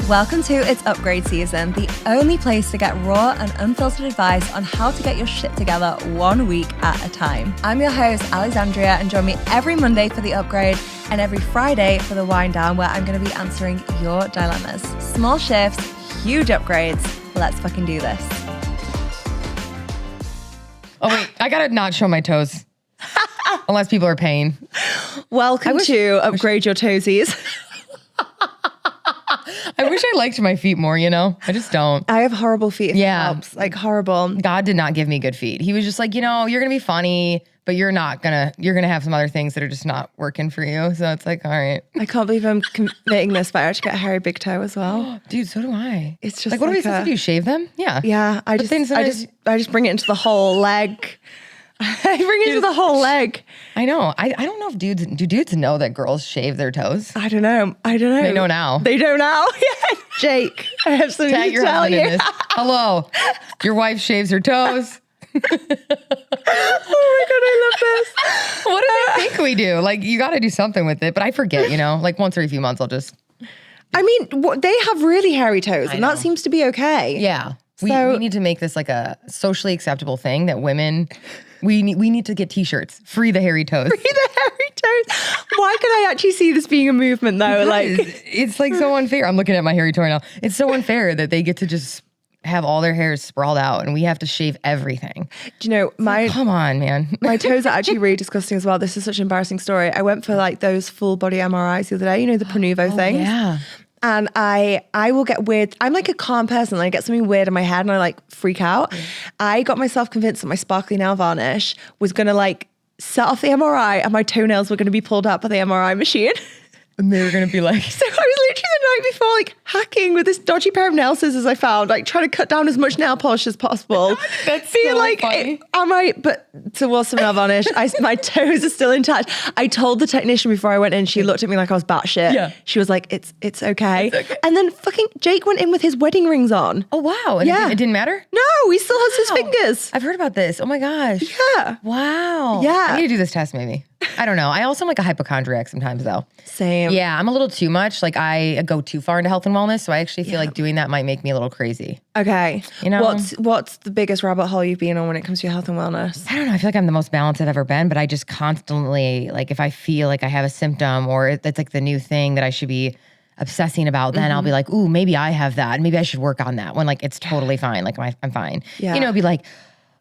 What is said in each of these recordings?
Welcome to It's Upgrade Season, the only place to get raw and unfiltered advice on how to get your shit together 1 week at a time. I'm your host, Alexandria, and join me every Monday for The Upgrade and every Friday for The Wind Down, where I'm going to be answering your dilemmas. Small shifts, huge upgrades. Let's fucking do this. Oh, wait, I gotta not show my toes. Unless people are paying. Welcome to Upgrade Your Toesies. I wish I liked my feet more, you know? I just don't. I have horrible feet. If Yeah. it helps. Like horrible. God did not give me good feet. He was just like, you know, you're gonna be funny, but you're gonna have some other things that are just not working for you. So it's like, all right. I can't believe I'm committing this, but I actually get a hairy big toe as well. Dude, so do I. It's just like, what are we supposed to do? Shave them? Yeah. Yeah, I just bring it into the whole leg. I bring it into the whole leg. I know. I don't know if dudes know that girls shave their toes? I don't know. They know now. They know now. Yeah. Jake, I have something Tag to your tell husband you. in this. Hello. Your wife shaves her toes. Oh my God, I love this. What do they think we do? Like, you got to do something with it. But I forget, you know, like once every few months, I'll just. I mean, they have really hairy toes, and that seems to be okay. Yeah. We need to make this like a socially acceptable thing that women, we need to get t-shirts. Free the hairy toes. Free the hairy toes. Why can I actually see this being a movement though? It's like so unfair. I'm looking at my hairy toe now. It's so unfair that they get to just have all their hairs sprawled out and we have to shave everything. Do you know, come on, man. My toes are actually really disgusting as well. This is such an embarrassing story. I went for like those full body MRIs the other day, you know, the Pronuvo things. Yeah. And I will get weird. I'm like a calm person. I get something weird in my head and I like freak out. I got myself convinced that my sparkly nail varnish was going to like set off the MRI and my toenails were going to be pulled out by the MRI machine. And they were going to be like. So I was literally the night before like hacking with this dodgy pair of nail scissors I found, like trying to cut down as much nail polish as possible. That's so like, funny. But towards some nail varnish, my toes are still intact. I told the technician before I went in, she looked at me like I was batshit. Yeah. She was like, it's okay. And then fucking Jake went in with his wedding rings on. Oh, wow. And it didn't matter? No, he still has his fingers. I've heard about this. Oh my gosh. Yeah. Wow. Yeah. I need to do this test maybe. I don't know. I also am like a hypochondriac sometimes though. Same. Yeah, I'm a little too much. Like I go too far into health and wellness. So I actually feel like doing that might make me a little crazy. Okay. You know? What's the biggest rabbit hole you've been on when it comes to your health and wellness? I don't know. I feel like I'm the most balanced I've ever been, but I just constantly, like if I feel like I have a symptom or it's like the new thing that I should be obsessing about, then I'll be like, ooh, maybe I have that. Maybe I should work on that when like it's totally fine. Like I'm fine. Yeah. You know, it'd be like,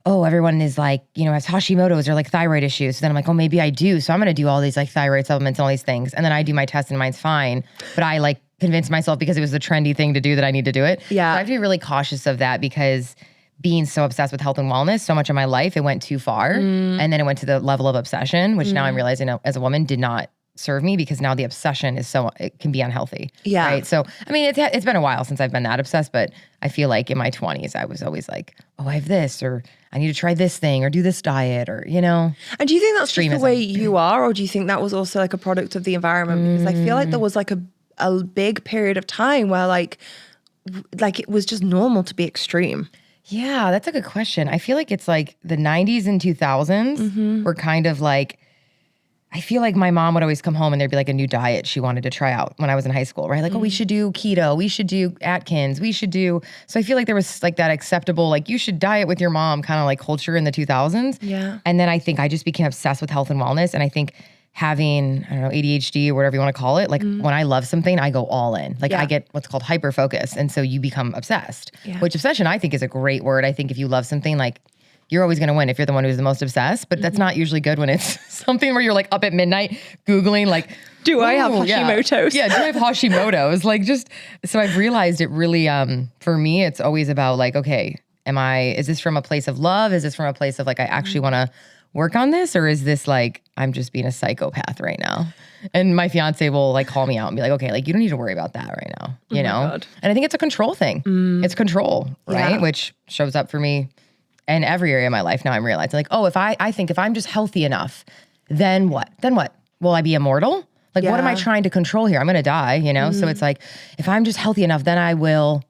oh, everyone is like, you know, has Hashimoto's or like thyroid issues. So then I'm like, oh, maybe I do. So I'm going to do all these like thyroid supplements and all these things. And then I do my test and mine's fine. But I like convinced myself because it was the trendy thing to do that I need to do it. Yeah. So I have to be really cautious of that because being so obsessed with health and wellness, so much of my life, it went too far. And then it went to the level of obsession, which now I'm realizing as a woman did not serve me because now the obsession is it can be unhealthy. Yeah. Right. So, I mean, it's been a while since I've been that obsessed, but I feel like in my 20s, I was always like, oh, I have this, or I need to try this thing or do this diet or, you know. And do you think that's just extremism. the way you are, or do you think that was also like a product of the environment? Because I feel like there was like a big period of time where like it was just normal to be extreme. Yeah, that's a good question. I feel like it's like the 90s and 2000s were kind of like, I feel like my mom would always come home and there'd be like a new diet she wanted to try out when I was in high school, right? Like, oh, we should do keto, we should do Atkins, we should do. So I feel like there was like that acceptable, like you should diet with your mom kind of like culture in the 2000s. Yeah. And then I think I just became obsessed with health and wellness. And I think having, I don't know, ADHD or whatever you want to call it, like when I love something, I go all in. Like I get what's called hyper focus. And so you become obsessed, which obsession I think is a great word. I think if you love something, like you're always going to win if you're the one who's the most obsessed, but that's not usually good when it's something where you're like up at midnight Googling like, do I have Hashimoto's? Yeah, do I have Hashimoto's? Like just, so I've realized it really, for me, it's always about like, okay, is this from a place of love? Is this from a place of like, I actually want to work on this? Or is this like, I'm just being a psychopath right now? And my fiance will like call me out and be like, okay, like you don't need to worry about that right now, you know? God. And I think it's a control thing. It's control, right? Yeah. Which shows up for me in every area of my life now. I'm realizing like, oh, I think if I'm just healthy enough, then what? Then what? Will I be immortal? Like, what am I trying to control here? I'm going to die, you know? So it's like, if I'm just healthy enough, then I will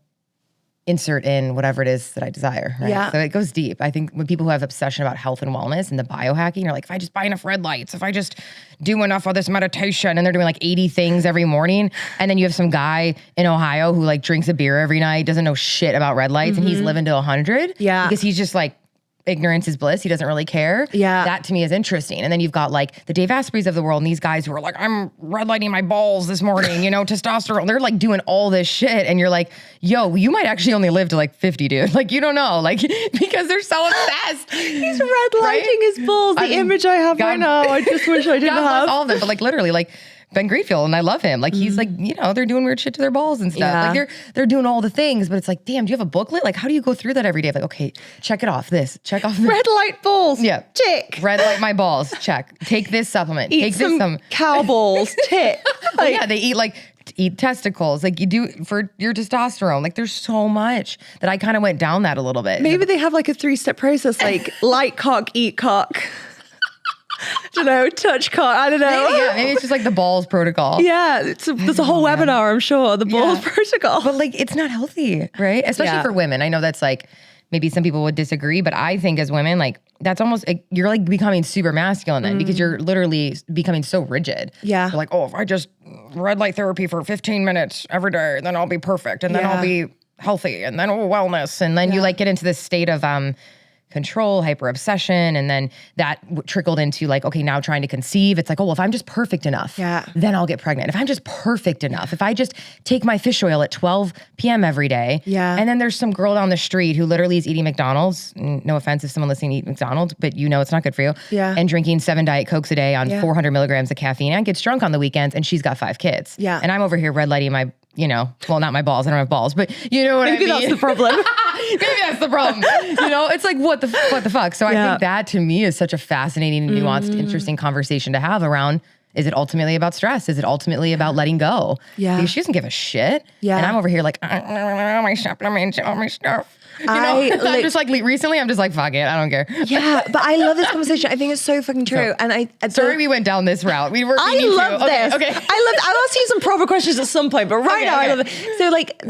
insert in whatever it is that I desire, right? Yeah. So it goes deep. I think when people who have obsession about health and wellness and the biohacking are like, if I just buy enough red lights, if I just do enough of this meditation, and they're doing like 80 things every morning. And then you have some guy in Ohio who like drinks a beer every night, doesn't know shit about red lights, and he's living to 100. Yeah. Because he's just like, ignorance is bliss. He doesn't really care. Yeah. That to me is interesting. And then you've got like the Dave Asprey's of the world and these guys who are like, I'm red lighting my balls this morning, you know, testosterone. They're like doing all this shit. And you're like, yo, you might actually only live to like 50, dude. Like, you don't know. Like, because they're so obsessed. He's red lighting his balls. The image I have right now, I just wish I didn't have. All of them. But like literally like Ben Greenfield, and I love him. Like he's like, you know, they're doing weird shit to their balls and stuff. Yeah. Like they're doing all the things, but it's like, damn, do you have a booklet? Like, how do you go through that every day? Like, okay, check it off. This, check off this. Red light balls. Yeah. Tick. Red light my balls. Check. Take this supplement. Eat Take some cow balls. Tick. Well, yeah, they eat testicles. Like you do for your testosterone. Like there's so much that I kind of went down that a little bit. Maybe they have like a 3-step process, like light cock, eat cock. You know, touch cock. I don't know. Maybe it's just like the balls protocol. Yeah, there's a whole webinar, I'm sure, the balls protocol. But like, it's not healthy, right? Especially for women. I know that's like, maybe some people would disagree, but I think as women, like that's almost, like, you're like becoming super masculine then because you're literally becoming so rigid. Yeah. You're like, oh, if I just red light therapy for 15 minutes every day, then I'll be perfect. And then I'll be healthy. And then wellness. And then you like get into this state of, control, hyper obsession, and then that trickled into like, okay, now trying to conceive. It's like, oh, well, if I'm just perfect enough, then I'll get pregnant. If I'm just perfect enough, if I just take my fish oil at 12 p.m. every day, and then there's some girl down the street who literally is eating McDonald's. No offense if someone listening eat McDonald's, but you know it's not good for you. And drinking 7 Diet Cokes a day on 400 milligrams of caffeine and gets drunk on the weekends, and she's got 5 kids. And I'm over here red lighting my, you know, well, not my balls. I don't have balls, but you know what I mean? Maybe that's the problem. Maybe that's the problem. You know, it's like, what the fuck? So I think that to me is such a fascinating, nuanced, interesting conversation to have around, is it ultimately about stress? Is it ultimately about letting go? Because she doesn't give a shit. And I'm over here like, my supplements, all my stuff. You know, I'm just like, recently I'm just like, fuck it, I don't care. Yeah, but I love this conversation. I think it's so fucking true. And sorry we went down this route. I love this. Okay. I'll ask you some proper questions at some point, but now I love it. So like,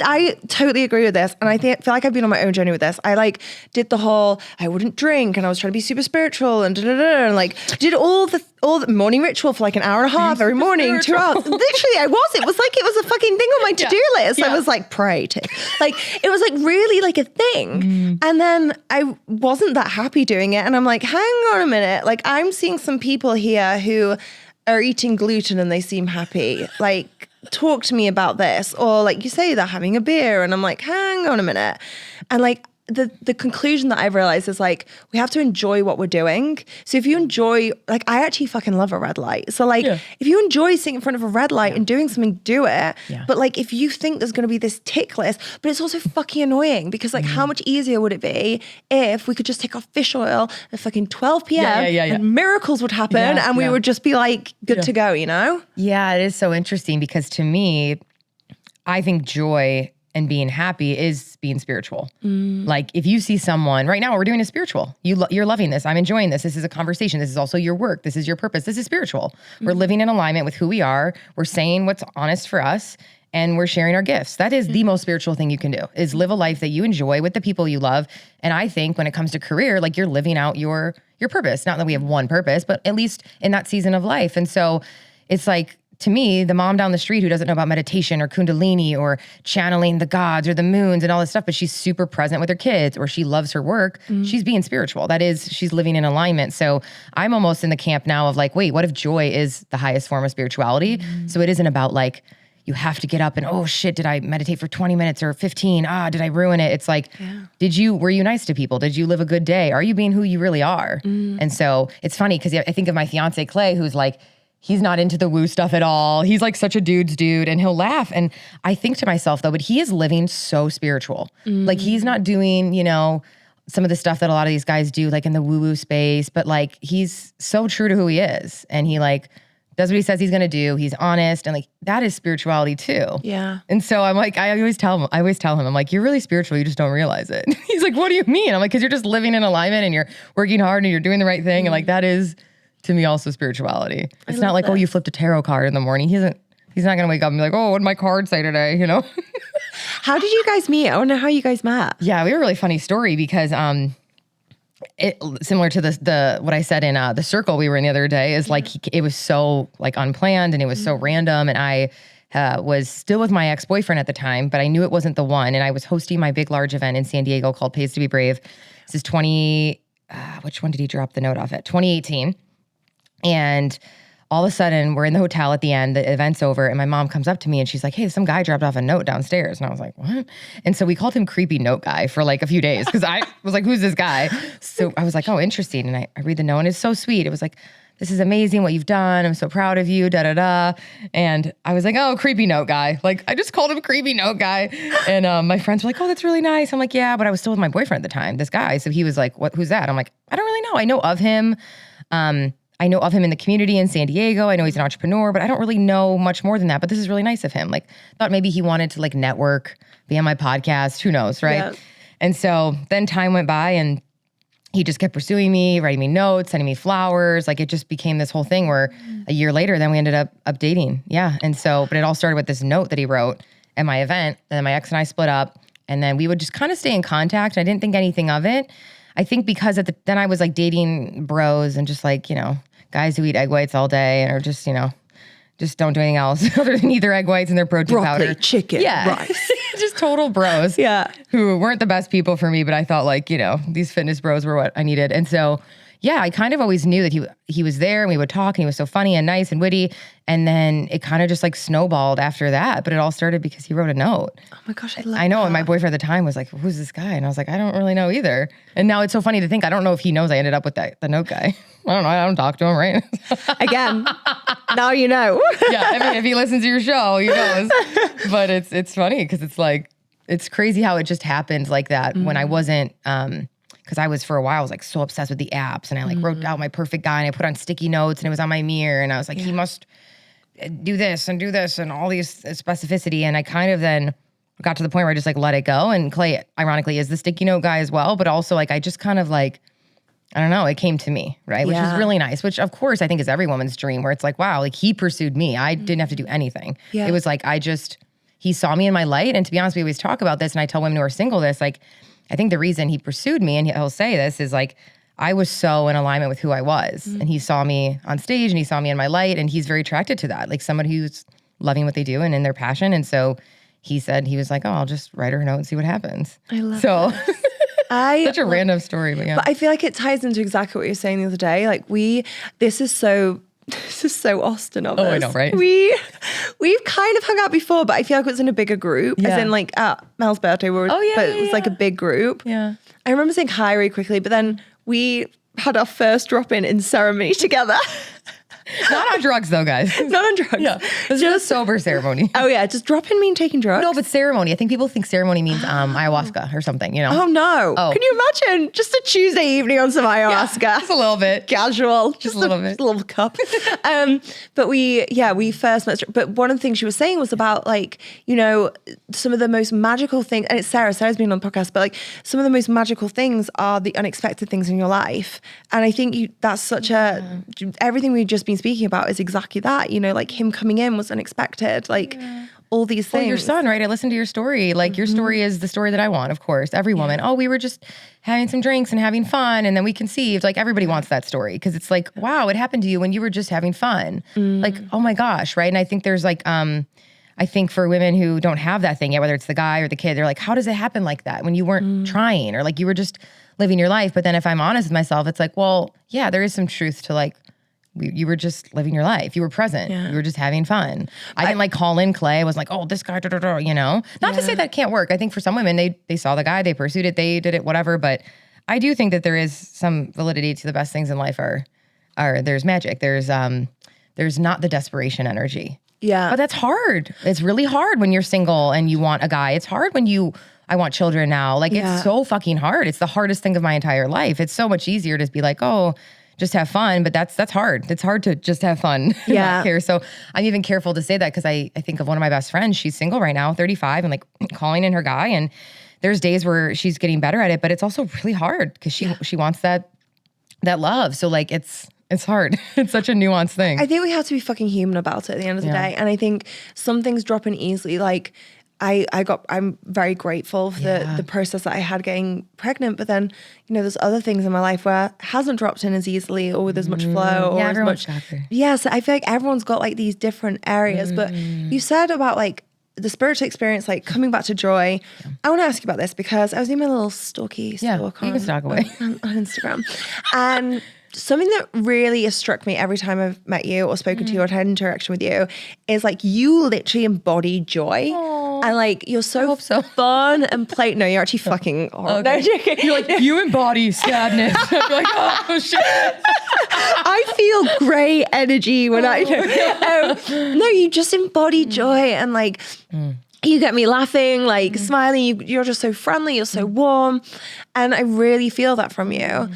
I totally agree with this. And I feel like I've been on my own journey with this. I like did the whole, I wouldn't drink and I was trying to be super spiritual and and like did all the morning ritual for like an hour and a half every morning, 2 hours. Literally, it was like, it was a fucking thing on my to-do list. I was like, pray to. Like, it was like really like a thing. And then I wasn't that happy doing it. And I'm like, hang on a minute. Like, I'm seeing some people here who are eating gluten and they seem happy. Like, talk to me about this. Or like you say, they're having a beer. And I'm like, hang on a minute. And like, the conclusion that I've realized is like, we have to enjoy what we're doing. So if you enjoy, like, I actually fucking love a red light. So like, if you enjoy sitting in front of a red light and doing something, do it. But like, if you think there's going to be this tick list, but it's also fucking annoying because like, how much easier would it be if we could just take our fish oil at fucking 12 p.m. and miracles would happen and we would just be like, good to go, you know? Yeah, it is so interesting because to me, I think joy and being happy is being spiritual. Like if you see someone right now, what we're doing is spiritual. You're loving this. I'm enjoying this. This is a conversation. This is also your work. This is your purpose. This is spiritual. We're living in alignment with who we are. We're saying what's honest for us and we're sharing our gifts. That is the most spiritual thing you can do, is live a life that you enjoy with the people you love. And I think when it comes to career, like you're living out your purpose. Not that we have one purpose, but at least in that season of life. And so it's like, to me, the mom down the street who doesn't know about meditation or Kundalini or channeling the gods or the moons and all this stuff, but she's super present with her kids or she loves her work, she's being spiritual. That is, she's living in alignment. So I'm almost in the camp now of like, wait, what if joy is the highest form of spirituality? So it isn't about like, you have to get up and, oh shit, did I meditate for 20 minutes or 15? Did I ruin it? It's like, were you nice to people? Did you live a good day? Are you being who you really are? And so it's funny because I think of my fiance Clay, who's like, he's not into the woo stuff at all. He's like such a dude's dude and he'll laugh. And I think to myself though, but he is living so spiritual. Like he's not doing, you know, some of the stuff that a lot of these guys do like in the woo-woo space, but like he's so true to who he is. And he like does what he says he's going to do. He's honest. And like, that is spirituality too. Yeah. And so I'm like, I always tell him, I'm like, you're really spiritual. You just don't realize it. He's like, what do you mean? I'm like, cause you're just living in alignment and you're working hard and you're doing the right thing. And like, that is, to me, also spirituality. It's not like, oh, you flipped a tarot card in the morning. He's not going to wake up and be like, oh, what did my card say today? You know? How did you guys meet? I want to know how you guys met. Yeah, we have a really funny story because it similar to the what I said in the circle we were in the other day is like it was so like unplanned and it was so random, and I was still with my ex-boyfriend at the time, but I knew it wasn't the one, and I was hosting my big large event in San Diego called Pays to Be Brave. This is which one did he drop the note off at? 2018. And all of a sudden, we're in the hotel at the end, the event's over, and my mom comes up to me and she's like, hey, some guy dropped off a note downstairs. And I was like, what? And so we called him Creepy Note Guy for like a few days because I was like, who's this guy? So I was like, oh, interesting. And I read the note and it's so sweet. It was like, this is amazing what you've done. I'm so proud of you, da da da. And I was like, oh, Creepy Note Guy. Like, I just called him Creepy Note Guy. And my friends were like, oh, that's really nice. I'm like, yeah, but I was still with my boyfriend at the time, this guy. So he was like, who's that? I'm like, I don't really know. I know of him. I know of him in the community in San Diego. I know he's an entrepreneur, but I don't really know much more than that. But this is really nice of him. Like, thought maybe he wanted to like network, be on my podcast. Who knows, right? Yeah. And so then time went by and he just kept pursuing me, writing me notes, sending me flowers. Like, it just became this whole thing where a year later, then we ended up dating. Yeah. And so, but it all started with this note that he wrote at my event. And then my ex and I split up, and then we would just kind of stay in contact. I didn't think anything of it. I think because then I was like dating bros and just like, guys who eat egg whites all day and are just, just don't do anything else other than eat their egg whites and their protein broccoli, powder. chicken, rice. Just total bros. Yeah. Who weren't the best people for me, but I thought like, these fitness bros were what I needed. And so, yeah, I kind of always knew that he was there and we would talk and he was so funny and nice and witty. And then it kind of just like snowballed after that. But it all started because he wrote a note. Oh my gosh, I love I know. that. And my boyfriend at the time was like, who's this guy? And I was like, I don't really know either. And now it's so funny to think, I don't know if he knows I ended up with the note guy. I don't know. I don't talk to him, right? Again, now you know. Yeah, I mean, if he listens to your show, he knows. But it's funny because it's like, it's crazy how it just happened like that when I wasn't, because I was for a while, I was like so obsessed with the apps, and I like wrote out my perfect guy and I put on sticky notes and it was on my mirror, and I was like, he must do this and all these specificity. And I kind of then got to the point where I just like let it go. And Clay, ironically, is the sticky note guy as well, but also like I just kind of like, I don't know, it came to me, right? Which was really nice, which of course I think is every woman's dream, where it's like, wow, like he pursued me. I didn't have to do anything. Yeah. It was like, he saw me in my light. And to be honest, we always talk about this, and I tell women who are single this, like, I think the reason he pursued me, and he'll say this, is like, I was so in alignment with who I was. And he saw me on stage and he saw me in my light, and he's very attracted to that. Like someone who's loving what they do and in their passion. And so he was like, oh, I'll just write her a note and see what happens. I love that. Such a random story, but yeah. But I feel like it ties into exactly what you were saying the other day. Like this is so Austin of us. Oh, I know, right? We've kind of hung out before, but I feel like it was in a bigger group. Yeah. As in like at Mel's birthday, it was like a big group. Yeah. I remember saying hi really quickly, but then we had our first drop-in in ceremony together. Not on drugs though, guys. Not on drugs. Yeah. It's just a sober ceremony. Oh yeah, does drop-in mean taking drugs? No, but ceremony. I think people think ceremony means ayahuasca or something, Oh no. Oh. Can you imagine just a Tuesday evening on some ayahuasca? Yeah, just a little bit. Casual. Just a little bit. Just a little cup. But we first met, but one of the things she was saying was about like, some of the most magical things, and it's Sarah's been on the podcast, but like some of the most magical things are the unexpected things in your life. And I think that's such everything we've just been speaking about is exactly that, like him coming in was unexpected, like all these things. Well, your son, right? I listened to your story. Like your story is the story that I want, of course. Every woman, we were just having some drinks and having fun, and then we conceived. Like everybody wants that story because it's like, wow, it happened to you when you were just having fun. Like, oh my gosh, right? And I think there's like, I think for women who don't have that thing yet, whether it's the guy or the kid, they're like, how does it happen like that when you weren't trying, or like you were just living your life? But then if I'm honest with myself, it's like, well, yeah, there is some truth to like, you were just living your life. You were present. Yeah. You were just having fun. I didn't like call in Clay. I was like, oh, this guy, Not to say that can't work. I think for some women, they saw the guy, they pursued it, they did it, whatever. But I do think that there is some validity to the best things in life are there's magic. There's not the desperation energy. Yeah. But that's hard. It's really hard when you're single and you want a guy. It's hard when I want children now. Like it's so fucking hard. It's the hardest thing of my entire life. It's so much easier to be like, oh, just have fun, but that's hard. It's hard to just have fun. Yeah. Not care. So I'm even careful to say that because I think of one of my best friends. She's single right now, 35, and like calling in her guy. And there's days where she's getting better at it, but it's also really hard because she wants that love. So like it's hard. It's such a nuanced thing. I think we have to be fucking human about it at the end of the day. And I think some things drop in easily. Like I'm very grateful for the process that I had getting pregnant. But then, you know, there's other things in my life where it hasn't dropped in as easily or with as much flow or as much. Yeah. So I feel like everyone's got like these different areas. But you said about like the spiritual experience, like coming back to joy. I want to ask you about this because I was doing my little stalky stalk on Instagram. And something that really has struck me every time I've met you or spoken to you or had an interaction with you is like you literally embody joy. Aww. And like you're so fun and play. No, you're actually fucking horrible. Okay. No, you're like, you embody sadness. I'm like, oh shit. I feel great energy when no, you just embody joy and like you get me laughing, like smiling. You're just so friendly. You're so warm. And I really feel that from you.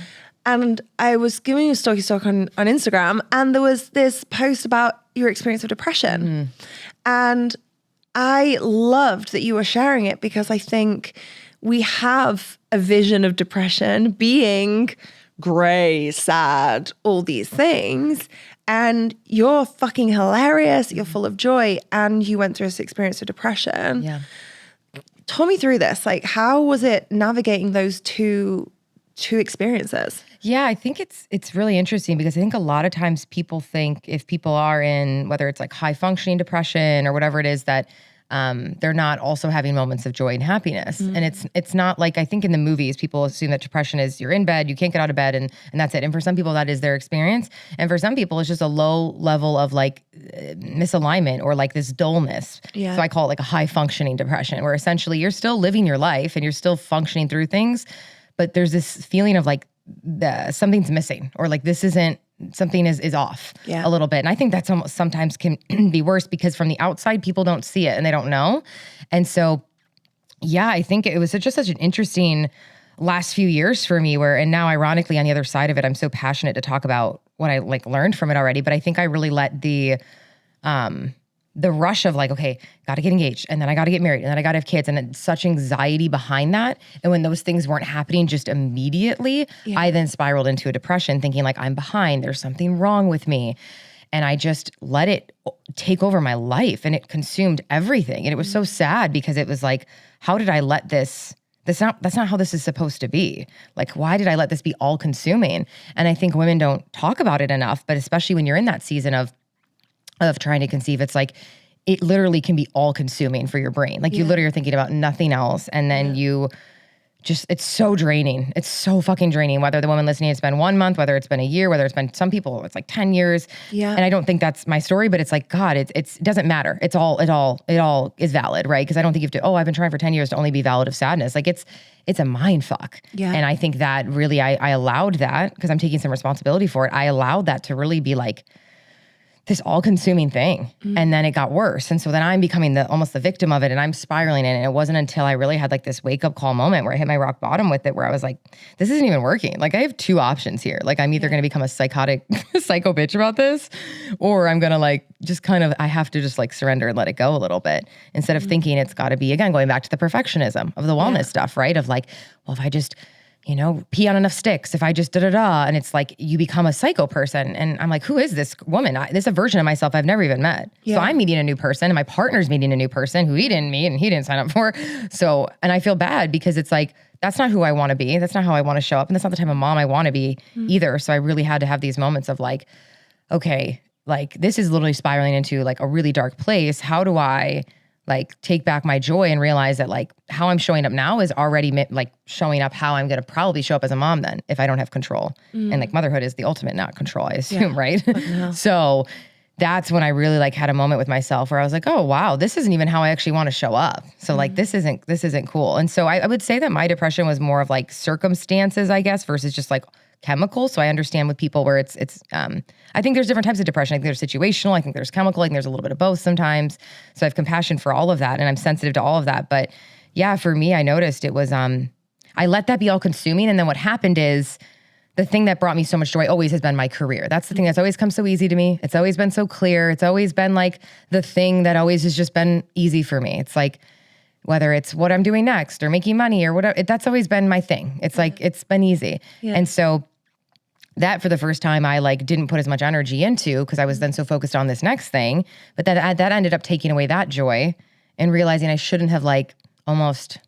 And I was giving you a stalky stalk on Instagram, and there was this post about your experience of depression. And I loved that you were sharing it because I think we have a vision of depression being gray, sad, all these things. And you're fucking hilarious. You're full of joy. And you went through this experience of depression. Yeah. Talk me through this. Like, how was it navigating those two experiences? Yeah, I think it's really interesting because I think a lot of times people think if people are in, whether it's like high functioning depression or whatever it is, that they're not also having moments of joy and happiness. And it's not like, I think in the movies, people assume that depression is you're in bed, you can't get out of bed and that's it. And for some people that is their experience. And for some people, it's just a low level of like misalignment or like this dullness. Yeah. So I call it like a high functioning depression where essentially you're still living your life and you're still functioning through things, but there's this feeling of like something's missing or like this isn't, something is off a little bit. And I think that's almost sometimes can be worse because from the outside, people don't see it and they don't know. And so, yeah, I think it was just such an interesting last few years for me and now ironically on the other side of it, I'm so passionate to talk about what I like learned from it already. But I think I really let the rush of like, okay, got to get engaged and then I got to get married and then I got to have kids and such anxiety behind that. And when those things weren't happening just immediately, I then spiraled into a depression thinking like I'm behind, there's something wrong with me. And I just let it take over my life and it consumed everything. And it was so sad because it was like, how did I let this, that's not how this is supposed to be. Like, why did I let this be all consuming? And I think women don't talk about it enough, but especially when you're in that season of trying to conceive, it's like, it literally can be all consuming for your brain. Like you literally are thinking about nothing else. And then you just, it's so draining. It's so fucking draining. Whether the woman listening, it's been 1 month, whether it's been a year, whether it's been some people, it's like 10 years. Yeah. And I don't think that's my story, but it's like, God, it doesn't matter. It all is valid, right? Because I don't think you have to, I've been trying for 10 years to only be valid of sadness. Like it's a mind fuck. Yeah. And I think that really, I allowed that because I'm taking some responsibility for it. I allowed that to really be like, this all-consuming thing. And then it got worse. And so then I'm becoming almost the victim of it and I'm spiraling in it. And it wasn't until I really had like this wake-up call moment where I hit my rock bottom with it, where I was like, this isn't even working. Like I have two options here. Like I'm either going to become a psychotic psycho bitch about this, or I'm going to like just kind of, I have to just like surrender and let it go a little bit instead of thinking it's got to be, again, going back to the perfectionism of the wellness stuff, right? Of like, well, if I just pee on enough sticks, if I just and it's like you become a psycho person. And I'm like, who is this woman? This is a version of myself I've never even met. Yeah. So I'm meeting a new person and my partner's meeting a new person who he didn't meet and he didn't sign up for. So, and I feel bad because it's like, that's not who I want to be. That's not how I want to show up. And that's not the type of mom I want to be either. So I really had to have these moments of like, okay, like this is literally spiraling into like a really dark place. How do I like take back my joy and realize that like how I'm showing up now is already like showing up how I'm going to probably show up as a mom then if I don't have control. And like motherhood is the ultimate not control, I assume, right? So that's when I really like had a moment with myself where I was like, oh wow, this isn't even how I actually want to show up. So like this isn't cool. And so I would say that my depression was more of like circumstances, I guess, versus just like chemical. So I understand with people where it's I think there's different types of depression. I think there's situational, I think there's chemical, I think there's a little bit of both sometimes. So I have compassion for all of that and I'm sensitive to all of that. But yeah, for me, I noticed it was, I let that be all consuming. And then what happened is the thing that brought me so much joy always has been my career. That's the thing that's always come so easy to me. It's always been so clear. It's always been like the thing that always has just been easy for me. It's like, whether it's what I'm doing next or making money or whatever, that's always been my thing. It's like, it's been easy. Yeah. And so that for the first time I like didn't put as much energy into because I was then so focused on this next thing, but that ended up taking away that joy. and realizing I shouldn't have like almost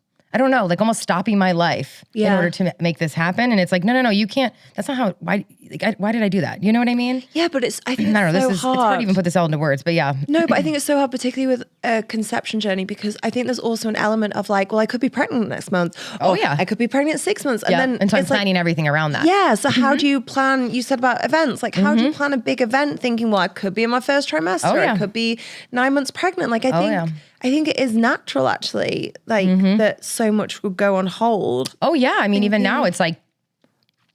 stopping my life in order to make this happen. And it's like, no, you can't, that's not how, why did I do that? You know what I mean? Yeah, but I think I don't know, it's hard. It's hard to even put this all into words, but yeah. No, but I think it's so hard, particularly with a conception journey, because I think there's also an element of like, well, I could be pregnant next month. I could be pregnant 6 months. And so I'm planning everything around that. Yeah. So how do you plan, you said about events, like how do you plan a big event thinking, well, I could be in my first trimester. I could be 9 months pregnant. Like I think it is natural actually, like that so much would go on hold. Oh yeah. I mean, even now it's like,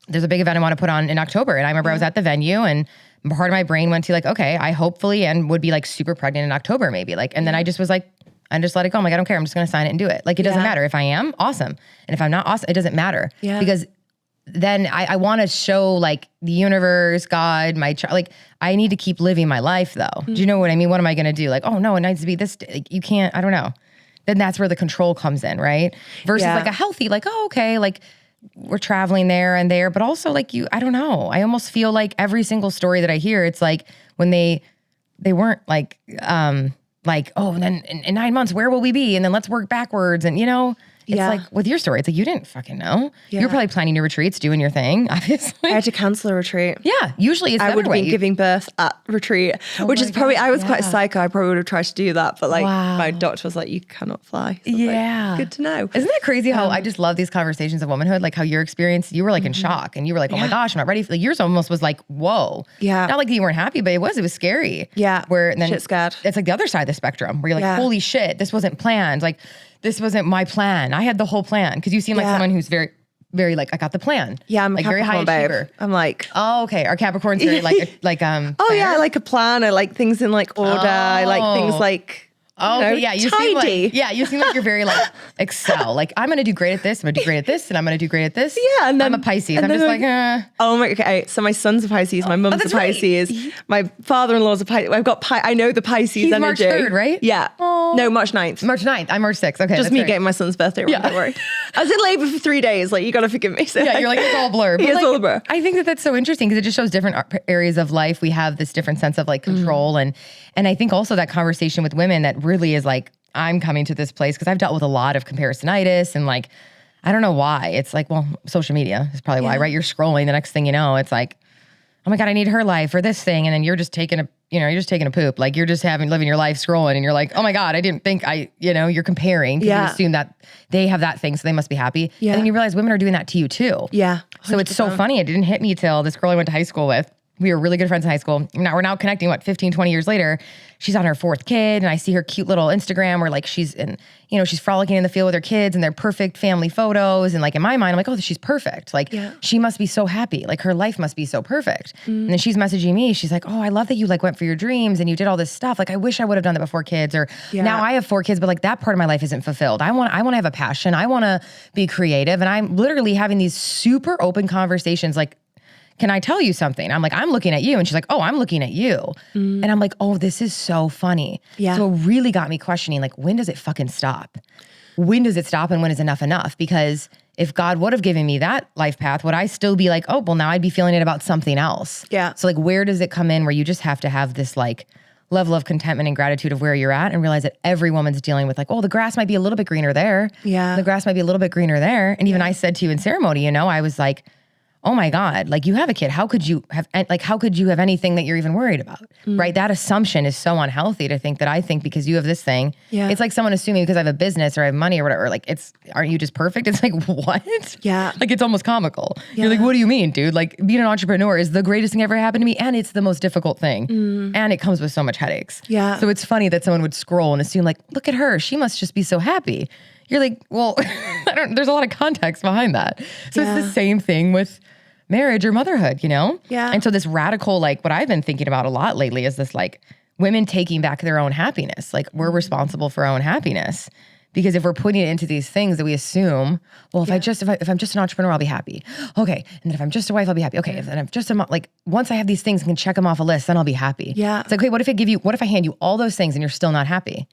there's a big event I want to put on in October. And I remember I was at the venue and part of my brain went to like, okay, I hopefully and would be like super pregnant in October maybe. Like, and then I just was like, I just let it go. I'm like, I don't care. I'm just going to sign it and do it. Like, it doesn't matter. If I am, awesome. And if I'm not, awesome, it doesn't matter. Yeah. Because then I want to show like the universe, God, my child, like I need to keep living my life though. Do you know what I mean? What am I going to do? Like, oh no, it needs to be this. Like, you can't, I don't know. Then that's where the control comes in, right? Versus like a healthy, like, oh, okay, like we're traveling there and there, but also like I don't know. I almost feel like every single story that I hear, it's like when they weren't like, oh, and then in 9 months, where will we be? And then let's work backwards. And it's like with your story, it's like you didn't fucking know. Yeah. You were probably planning your retreats, doing your thing, obviously. I had to cancel a retreat. Yeah, usually it's I would have been giving birth at retreat, which is probably, I was quite psycho. I probably would have tried to do that. But like my doctor was like, you cannot fly. So like, good to know. Isn't that crazy how I just love these conversations of womanhood? Like how your experience, you were like in shock and you were like, oh my gosh, I'm not ready. Like yours almost was like, whoa. Yeah. Not like you weren't happy, but it was scary. Yeah. Where then shit scared. It's like the other side of the spectrum where you're like, holy shit, this wasn't planned. Like, this wasn't my plan. I had the whole plan. Because you seem like someone who's very, very like, I got the plan. Yeah, I'm like a Capricorn, very high achiever. I'm like, oh, okay. Our Capricorn's very oh yeah, I like a plan. I like things in like order. I like things like, you tidy. You seem like you're very like Excel. Like I'm gonna do great at this. I'm gonna do great at this, and I'm gonna do great at this. Yeah, and then I'm a Pisces. I'm just like, oh my. Okay, so my son's a Pisces. My mum's a Pisces. Right. My father-in-law's a Pisces. I've got I know the Pisces He's energy. March 3rd, right? Yeah. Oh. No, March 9th. March 9th. I'm March 6th. Okay, just me getting my son's birthday wrong. Don't worry. I was in labor for 3 days. Like you gotta forgive me. So you're like it's all blur. It's all a blur. I think that's so interesting because it just shows different areas of life. We have this different sense of like control and I think also that conversation with women that really is like. I'm coming to this place because I've dealt with a lot of comparisonitis and like, I don't know why. It's like, well, social media is probably why, right? You're scrolling. The next thing you know, it's like, oh my God, I need her life or this thing. And then you're just taking a poop. Like you're just living your life scrolling and you're like, oh my God, I didn't think you're comparing because you assume that they have that thing. So they must be happy. Yeah. And then you realize women are doing that to you too. Yeah. 100%. So it's so funny. It didn't hit me till this girl I went to high school with. We were really good friends in high school. Now we're connecting, 15, 20 years later. She's on her 4th kid and I see her cute little Instagram where like she's she's frolicking in the field with her kids and they're perfect family photos. And like in my mind, I'm like, oh, she's perfect. Like she must be so happy. Like her life must be so perfect. And then she's messaging me. She's like, oh, I love that you like went for your dreams and you did all this stuff. Like I wish I would have done that before kids or now I have 4 kids, but like that part of my life isn't fulfilled. I want to have a passion. I want to be creative. And I'm literally having these super open conversations like, can I tell you something? I'm like, I'm looking at you. And she's like, oh, I'm looking at you. And I'm like, oh, this is so funny. Yeah. So it really got me questioning, like, when does it fucking stop? When does it stop and when is enough? Because if God would have given me that life path, would I still be like, oh, well, now I'd be feeling it about something else. Yeah. So like, where does it come in where you just have to have this like level of contentment and gratitude of where you're at and realize that every woman's dealing with like, oh, the grass might be a little bit greener there. Yeah. The grass might be a little bit greener there. And even I said to you in ceremony, I was like, oh my God, like you have a kid. How could you have anything that you're even worried about? Right? That assumption is so unhealthy to think that I think because you have this thing. Yeah. It's like someone assuming because I have a business or I have money or whatever, like aren't you just perfect? It's like, what? Yeah. Like it's almost comical. Yeah. You're like, what do you mean, dude? Like being an entrepreneur is the greatest thing ever happened to me and it's the most difficult thing. And it comes with so much headaches. Yeah. So it's funny that someone would scroll and assume like, look at her. She must just be so happy. You're like, well, there's a lot of context behind that. So it's the same thing with marriage or motherhood, Yeah. And so this radical, like what I've been thinking about a lot lately is this like women taking back their own happiness. Like we're responsible for our own happiness. Because if we're putting it into these things that we assume, well, if I'm just an entrepreneur, I'll be happy. Okay. And then if I'm just a wife, I'll be happy. Okay. And if just like, once I have these things and can check them off a list, then I'll be happy. Yeah. It's like, okay, what if I hand you all those things and you're still not happy?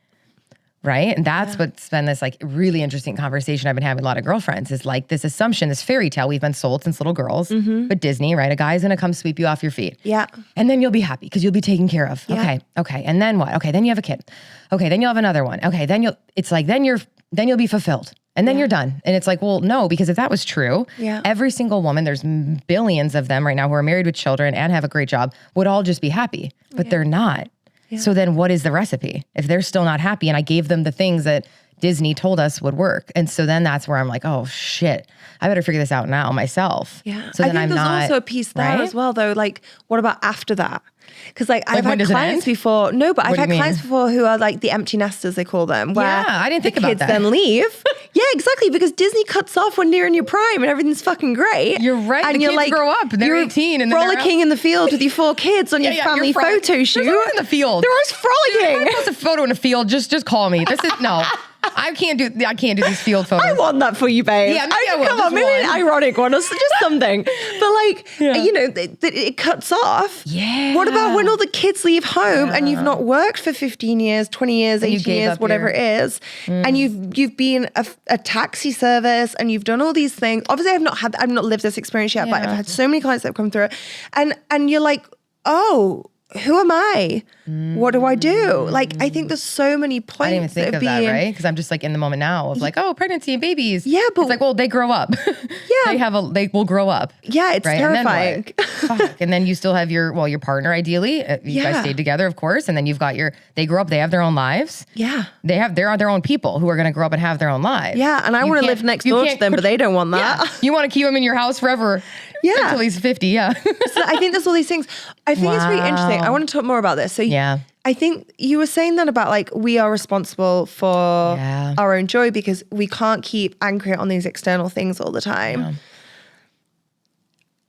right? And that's what's been this like really interesting conversation I've been having with a lot of girlfriends is like this assumption, this fairy tale we've been sold since little girls, but Disney, right? A guy's gonna come sweep you off your feet. Yeah. And then you'll be happy because you'll be taken care of. Yeah. Okay. And then what? Okay, then you have a kid. Okay, then you'll have another one. Okay, then you'll be fulfilled. And then you're done. And it's like, well, no, because if that was true, every single woman, there's billions of them right now who are married with children and have a great job, would all just be happy, but they're not. Yeah. So then what is the recipe? If they're still not happy and I gave them the things that Disney told us would work. And so then that's where I'm like, oh shit, I better figure this out now myself. Yeah. So then I think there's also a piece there as well though. Like what about after that? Because like I've had clients before, I've had clients before who are like the empty nesters, they call them, where I didn't think the about kids that. then leave. Yeah, exactly. Because Disney cuts off when you're in your prime and everything's fucking great. You're right. And the you're kids like, grow up and they're 18 and frolicking in the field with your 4 kids on your family photo shoot. They're in the field. They're always frolicking. If I post a photo in a field, just call me. This is no. I can't do these field photos. I want that for you, babe. Yeah, maybe I will. Come on, maybe an ironic one or just something. But like, it cuts off. Yeah. What about when all the kids leave home and you've not worked for 15 years, 20 years, 18 years, whatever it is, and you've been a taxi service and you've done all these things. Obviously, I've not lived this experience yet, but I've had so many clients that have come through it, and you're like, oh, who am I? What do I do? Like, I think there's so many points. I didn't even think of that, right? Because I'm just like in the moment now of like, oh, pregnancy and babies. Yeah, but it's like, well, they grow up. They will grow up. Yeah, it's terrifying. And then, and then you still have your partner, ideally. You guys stayed together, of course. And then you've got they grow up, they have their own lives. Yeah. There are their own people who are going to grow up and have their own lives. Yeah, and I want to live next door to them, but they don't want that. Yeah. You want to keep them in your house forever. Yeah. Until he's 50, So I think there's all these things. I think it's really interesting. I want to talk more about this. So I think you were saying that about like we are responsible for our own joy because we can't keep anchoring on these external things all the time. Yeah.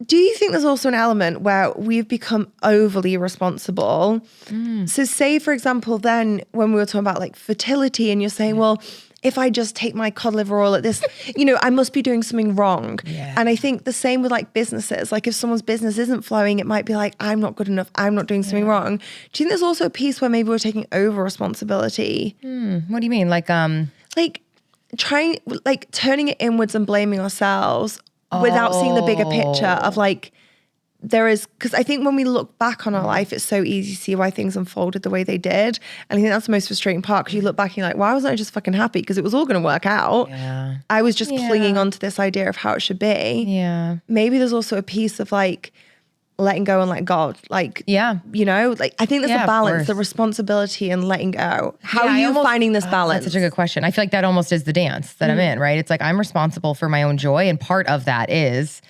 Do you think there's also an element where we've become overly responsible? So say, for example, then when we were talking about like fertility and you're saying, well, if I just take my cod liver oil at this, I must be doing something wrong. Yeah. And I think the same with like businesses. Like if someone's business isn't flowing, it might be like, I'm not good enough. I'm not doing something wrong. Do you think there's also a piece where maybe we're taking over responsibility? What do you mean? Like trying, like turning it inwards and blaming ourselves without seeing the bigger picture of like, there is, because I think when we look back on our life, it's so easy to see why things unfolded the way they did. And I think that's the most frustrating part because you look back and you're like, why wasn't I just fucking happy? Because it was all going to work out. Yeah. I was just clinging on to this idea of how it should be. Yeah. Maybe there's also a piece of like letting go and let God. Like, like I think there's a balance, the responsibility and letting go. How are you finding this balance? That's such a good question. I feel like that almost is the dance that I'm in, right? It's like I'm responsible for my own joy. And part of that is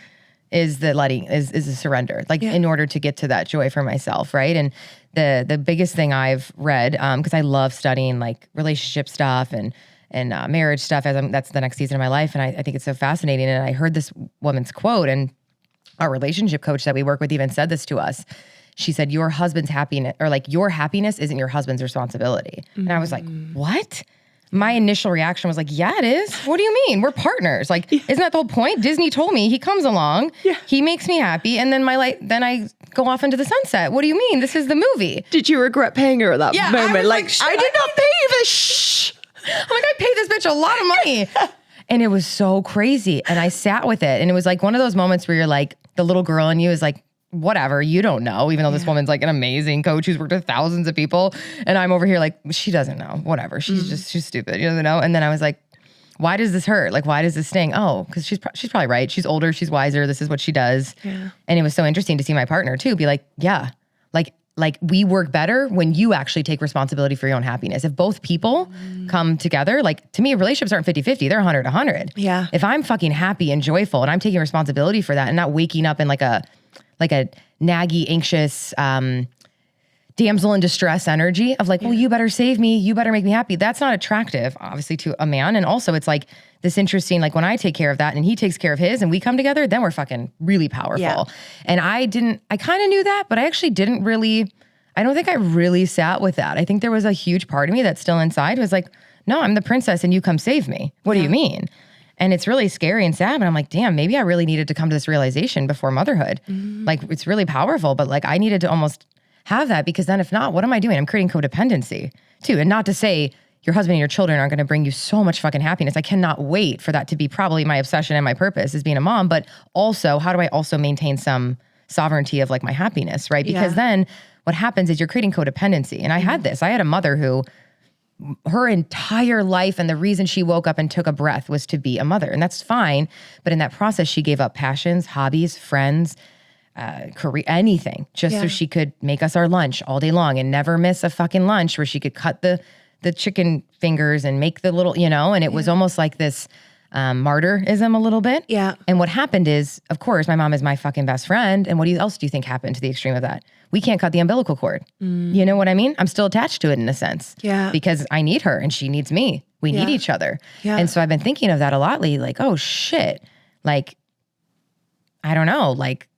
the letting is a surrender, like in order to get to that joy for myself, right? And the biggest thing I've read, because I love studying like relationship stuff and marriage stuff, that's the next season of my life, and I think it's so fascinating. And I heard this woman's quote, and our relationship coach that we work with even said this to us. She said, "Your husband's happiness, or like your happiness, isn't your husband's responsibility." And I was like, "What?" My initial reaction was like, yeah, it is. What do you mean? We're partners. Like, isn't that the whole point? Disney told me he comes along, he makes me happy, and then then I go off into the sunset. What do you mean? This is the movie. Did you regret paying her at that moment? I did not pay you this. Shh. I'm like, I paid this bitch a lot of money. And it was so crazy. And I sat with it. And it was like one of those moments where you're like, the little girl in you is like, whatever, you don't know, even though this woman's like an amazing coach who's worked with thousands of people. And I'm over here like, she doesn't know, whatever. She's stupid. She doesn't know. And then I was like, why does this hurt? Like, why does this sting? Oh, because she's probably right. She's older. She's wiser. This is what she does. Yeah. And it was so interesting to see my partner too, be like, yeah, like we work better when you actually take responsibility for your own happiness. If both people come together, like to me, relationships aren't 50-50. They're 100-100. Yeah. If I'm fucking happy and joyful and I'm taking responsibility for that and not waking up in like a naggy, anxious, damsel in distress energy of like, well, you better save me. You better make me happy. That's not attractive, obviously, to a man. And also it's like this interesting, like when I take care of that and he takes care of his and we come together, then we're fucking really powerful. Yeah. And I kind of knew that, but I actually I don't think I really sat with that. I think there was a huge part of me that's still inside was like, no, I'm the princess and you come save me. What do you mean? And it's really scary and sad, but I'm like, damn, maybe I really needed to come to this realization before motherhood. Like, it's really powerful, but like, I needed to almost have that because then if not, what am I doing? I'm creating codependency too. And not to say your husband and your children are going to bring you so much fucking happiness. I cannot wait for that to be probably my obsession and my purpose is being a mom. But also, how do I also maintain some sovereignty of like my happiness, right? Because then what happens is you're creating codependency. And I had this. I had a mother who her entire life and the reason she woke up and took a breath was to be a mother. And that's fine. But in that process, she gave up passions, hobbies, friends, career, anything, just so she could make us our lunch all day long and never miss a fucking lunch where she could cut the chicken fingers and make the little, and it was almost like this martyrism a little bit. Yeah. And what happened is, of course, my mom is my fucking best friend. And what else do you think happened to the extreme of that? We can't cut the umbilical cord. You know what I mean? I'm still attached to it in a sense. Yeah. Because I need her and she needs me. We need each other. Yeah. And so I've been thinking of that a lot lately, like, oh shit. Like, I don't know, like,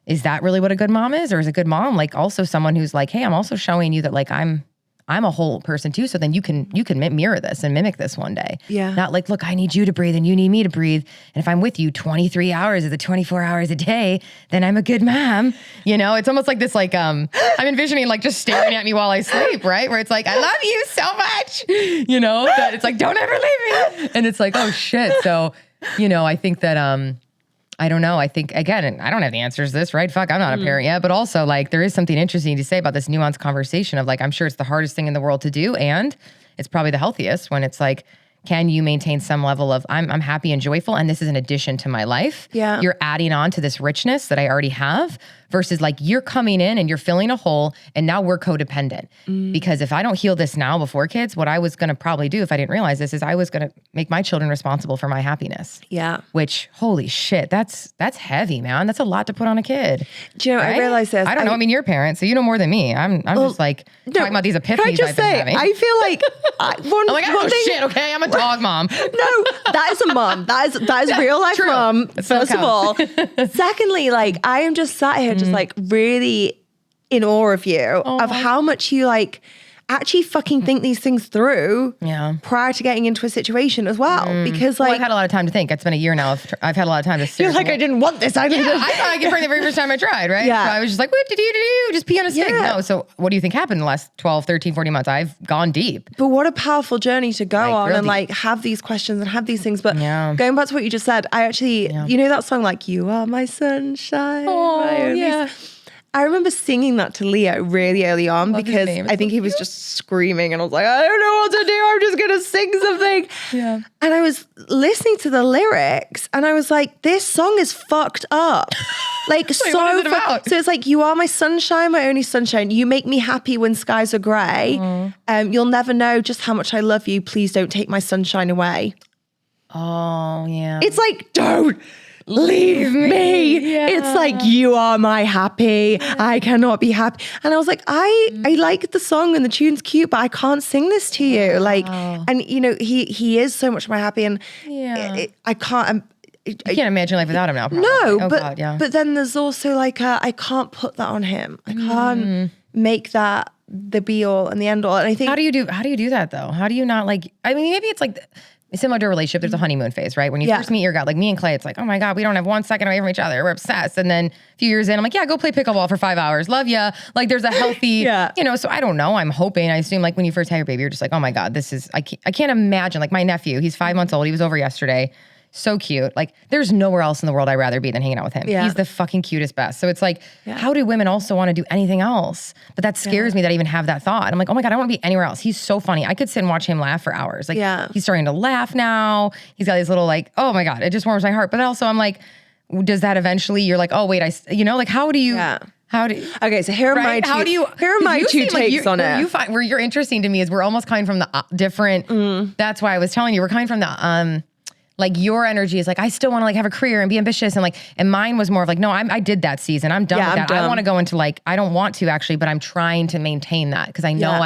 is that really what a good mom is? Or is a good mom like also someone who's like, hey, I'm also showing you that like I'm a whole person too. So then you can mirror this and mimic this one day. Yeah. Not like, look, I need you to breathe and you need me to breathe. And if I'm with you 23 hours of the 24 hours a day, then I'm a good mom. It's almost like this, like, I'm envisioning like just staring at me while I sleep, right? Where it's like, I love you so much, that it's like, don't ever leave me. And it's like, oh shit. So, I think that, I don't know. I think, again, I don't have the answers to this, right? Fuck, I'm not a parent yet. But also, like, there is something interesting to say about this nuanced conversation of, like, I'm sure it's the hardest thing in the world to do. And it's probably the healthiest when it's like, can you maintain some level of, I'm happy and joyful, and this is an addition to my life. Yeah. You're adding on to this richness that I already have versus like you're coming in and you're filling a hole and now we're codependent. Because if I don't heal this now before kids, what I was going to probably do if I didn't realize this is I was going to make my children responsible for my happiness. Yeah. Which, holy shit, that's heavy, man. That's a lot to put on a kid. Do you know, right? I realize this. I don't know. I mean, you're a parent, so you know more than me. I'm just like talking about these epiphanies Can I just I've been say, having. I feel like I'm like, oh shit, okay, I'm a dog mom. No, that is a mom. That is real life true. mom. That still First of all. counts. Secondly, like I am just sat here just like really in awe of you, of how much you like actually fucking think these things through prior to getting into a situation as well. Because like I've had a lot of time to think. It's been a year now. I've had a lot of time to sit. you're like, I didn't want this. I thought I could bring the very first time I tried, right? Yeah. So I was just like, what did you do? Just pee on a stick. Yeah. No. So what do you think happened in the last 12, 13, 40 months? I've gone deep. But what a powerful journey to go on real and deep. like have these questions and have these things. But Yeah. going back to what you just said, I actually, you know that song like You Are My Sunshine. my only I remember singing that to Leo really early on because I think he was just screaming and I was like, I don't know what to do. I'm just going to sing something. Yeah. And I was listening to the lyrics and I was like, this song is fucked up. Like so what is it about? So it's like, you are my sunshine, my only sunshine. You make me happy when skies are gray. You'll never know just how much I love you. Please don't take my sunshine away. Oh, yeah. It's like, don't leave me. Yeah. It's like, you are my happy. I cannot be happy. And I was like, I like the song and the tune's cute, but I can't sing this to you. Like, and you know, he is so much more happy and I can't. You can't imagine life without him now. Probably. No, oh, but God, yeah. but then there's also like I can't put that on him. I can't make that the be all and the end all. And I think How do you do that though? How do you not like? I mean, maybe it's like similar to a relationship. There's a honeymoon phase, right? When you first meet your guy, like me and Clay, it's like, oh my God, we don't have 1 second away from each other. We're obsessed. And then a few years in, I'm like, yeah, go play pickleball for 5 hours. Love ya. Like there's a healthy, you know. So I don't know. I'm hoping. I assume like when you first have your baby, you're just like, oh my God, this is. I can't imagine. Like my nephew, he's 5 months old. He was over yesterday. So cute. Like there's nowhere else in the world I'd rather be than hanging out with him. Yeah. He's the fucking cutest best. So it's like, how do women also want to do anything else? But that scares me that I even have that thought. I'm like, oh my God, I want to be anywhere else. He's so funny. I could sit and watch him laugh for hours. Like he's starting to laugh now. He's got these little like, oh my God, it just warms my heart. But also I'm like, does that eventually, you're like, oh wait, like how do you, okay, so here are my two takes on it. Where you're interesting to me is we're almost coming from the different, that's why I was telling you, we're coming from the, like your energy is like, I still want to like have a career and be ambitious. And like, and mine was more of like, no, I did that season. I'm done with that. I want to go into like, I don't want to actually, but I'm trying to maintain that because I know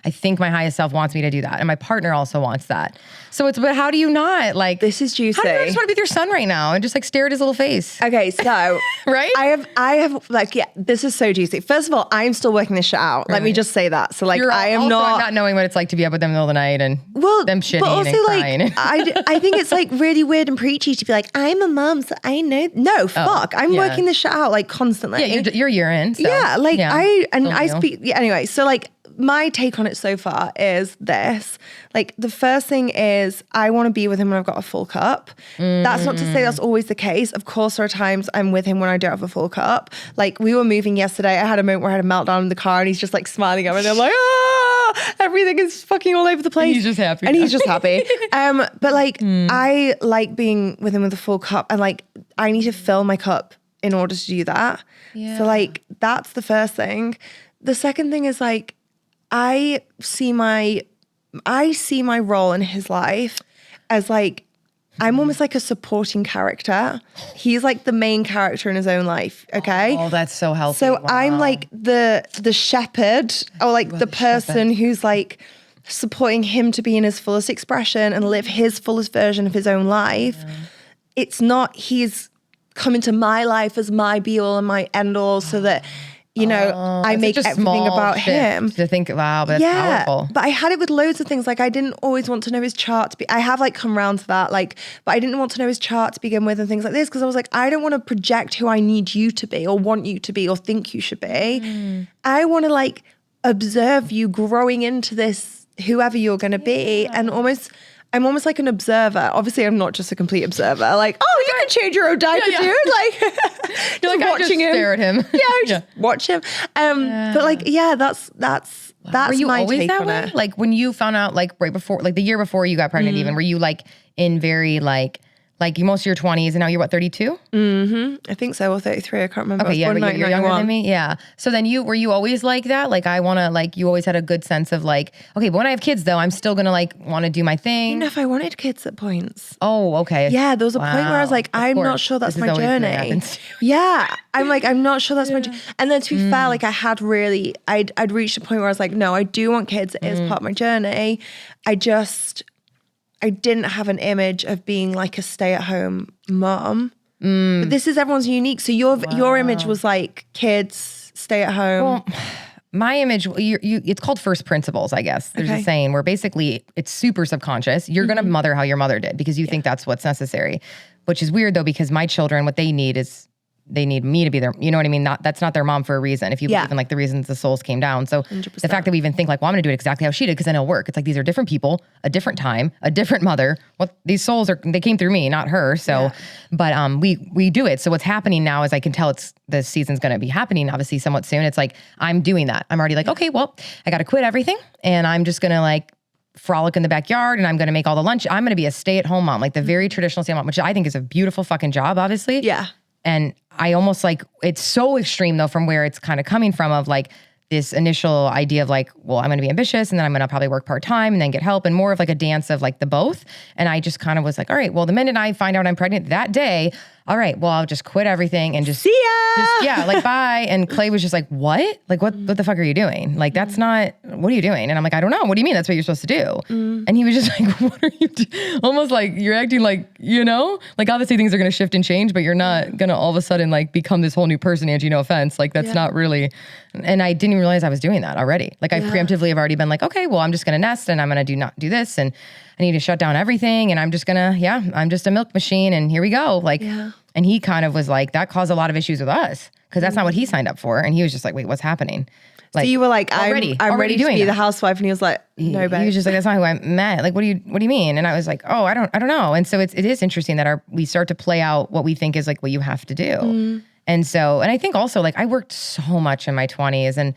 I think my highest self wants me to do that. And my partner also wants that. So it's, but how do you not like, this is juicy. How do you just want to be with your son right now and just like stare at his little face? Okay, so right? I have like, this is so juicy. First of all, I'm still working this shit out. Let me just say that. So like, I am not knowing what it's like to be up with them in the middle of the night and them shitting but also and crying. Like, I think it's like really weird and preachy to be like, I'm a mom, so I know. No, fuck. I'm working this shit out like constantly. Yeah, you're a year in. So, I speak. Yeah, anyway, so like, my take on it so far is this. Like, the first thing is I want to be with him when I've got a full cup. That's not to say that's always the case. Of course, there are times I'm with him when I don't have a full cup. Like, we were moving yesterday. I had a moment where I had a meltdown in the car and he's just like smiling at me and I'm like, everything is fucking all over the place. And he's just happy. And he's just happy. But like, I like being with him with a full cup, and like, I need to fill my cup in order to do that. So like, that's the first thing. The second thing is like, I see my role in his life as like, I'm almost like a supporting character. He's like the main character in his own life. Okay. Oh, that's so healthy. So I'm like the shepherd, or like the person who's like supporting him to be in his fullest expression and live his fullest version of his own life. It's not he's come into my life as my be all and my end all, so that, you know, I make everything about him. To think, wow, but that's powerful. But I had it with loads of things. Like, I didn't always want to know his chart. I have like come around to that. Like, but I didn't want to know his chart to begin with and things like this, because I was like, I don't want to project who I need you to be or want you to be or think you should be. I want to like observe you growing into this, whoever you're going to be, and I'm almost like an observer. Obviously, I'm not just a complete observer. Like, oh, you can change your own diaper, dude. Like, you're like, watching him. Stare at him. Just watch him. But like, that's were you my always take that on way? it. Like, when you found out, like right before, like the year before you got pregnant, even, were you like in very like most of your 20s, and now you're what, 32? I think so, or 33. I can't remember. Okay, yeah, but you're younger than me. Yeah. So then were you always like that? Like, I want to, like, you always had a good sense of like, okay, but when I have kids though, I'm still going to like want to do my thing. Even if I wanted kids at points. Oh, okay. Yeah, there was a point where I was like, I'm not sure that's my journey. Yeah. I'm like, I'm not sure that's my journey. And then to be fair, like, I'd reached a point where I was like, no, I do want kids. It is part of my journey. I didn't have an image of being like a stay-at-home mom. But this is everyone's unique. So your image was like kids, stay at home. Well, my image, it's called first principles, I guess. There's a saying where basically it's super subconscious. You're going to mother how your mother did because you think that's what's necessary, which is weird though, because my children, what they need is they need me to be there. You know what I mean? That's not their mom for a reason. If you believe in like the reasons the souls came down. So 100%. The fact that we even think like, well, I'm going to do it exactly how she did because then it'll work. It's like, these are different people, a different time, a different mother. Well, these souls they came through me, not her. So, but we do it. So what's happening now is I can tell the season's going to be happening obviously somewhat soon. It's like, I'm doing that. I'm already like, okay, well, I got to quit everything and I'm just going to like frolic in the backyard and I'm going to make all the lunch. I'm going to be a stay-at-home mom, like the very traditional stay-at-home mom, which I think is a beautiful fucking job, obviously. Yeah. And I almost like, it's so extreme though from where it's kind of coming from of like this initial idea of like, well, I'm going to be ambitious and then I'm going to probably work part-time and then get help, and more of like a dance of like the both. And I just kind of was like, all right, well, the minute I find out I'm pregnant that day, all right, well, I'll just quit everything and just see ya. Like bye. And Clay was just like, what? Like, what the fuck are you doing? Like, that's not, what are you doing? And I'm like, I don't know. What do you mean? That's what you're supposed to do. And he was just like, what are you doing? Almost like you're acting like, you know, like obviously things are going to shift and change, but you're not going to all of a sudden like become this whole new person, Angie, no offense. Like that's not really, and I didn't even realize I was doing that already. Like I preemptively have already been like, okay, well, I'm just going to nest and I'm going to not do this. And I need to shut down everything. And I'm just going to, I'm just a milk machine. And here we go. Like, and he kind of was like, that caused a lot of issues with us because that's not what he signed up for. And he was just like, wait, what's happening? Like, so you were like, I'm ready to be the housewife. And he was like, no, babe. He was just like, that's not who I met. Like, what do you mean? And I was like, oh, I don't know. And so it is interesting that we start to play out what we think is like what you have to do. And so, and I think also like I worked so much in my 20s, and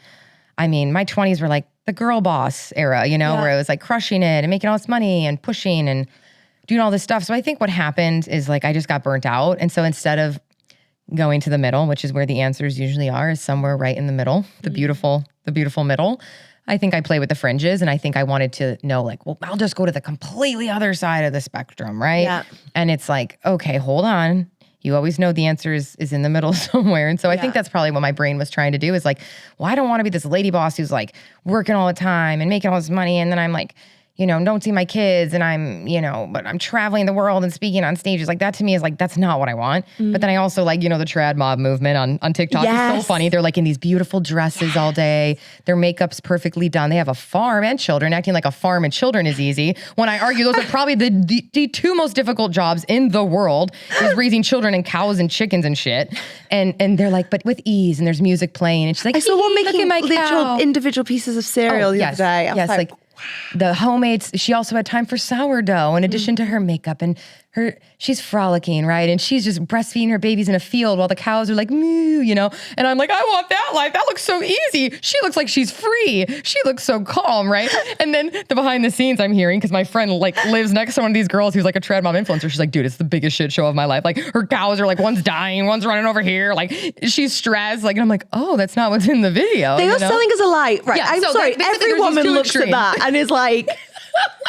I mean, my 20s were like the girl boss era, you know, where it was like crushing it and making all this money and pushing and doing all this stuff. So I think what happened is like, I just got burnt out. And so instead of going to the middle, which is where the answers usually are, is somewhere right in the middle, the beautiful middle. I think I play with the fringes, and I think I wanted to know like, well, I'll just go to the completely other side of the spectrum, right? Yeah. And it's like, okay, hold on. You always know the answer is in the middle somewhere. And so I think that's probably what my brain was trying to do is like, well, I don't want to be this lady boss who's like working all the time and making all this money. And then I'm like, don't see my kids and but I'm traveling the world and speaking on stages. Like that to me is like, that's not what I want. But then I also like, the trad mob movement on TikTok is so funny. They're like in these beautiful dresses all day. Their makeup's perfectly done. They have a farm and children, acting like a farm and children is easy. When I argue those are probably the two most difficult jobs in the world is raising children and cows and chickens and shit. And they're like, but with ease, and there's music playing. And she's like, I saw one making literal individual pieces of cereal the other day. I was like the homemade, she also had time for sourdough in addition to her makeup, and she's frolicking, right? And she's just breastfeeding her babies in a field while the cows are like, moo, and I'm like, I want that life. That looks so easy. She looks like she's free. She looks so calm, right? And then the behind the scenes I'm hearing, because my friend like lives next to one of these girls who's like a trad mom influencer. She's like, dude, it's the biggest shit show of my life. Like her cows are like, one's dying, one's running over here. Like she's stressed. Like, and I'm like, oh, that's not what's in the video. They are selling us a light, right? Yeah, I'm sorry. Every woman looks at that and is like,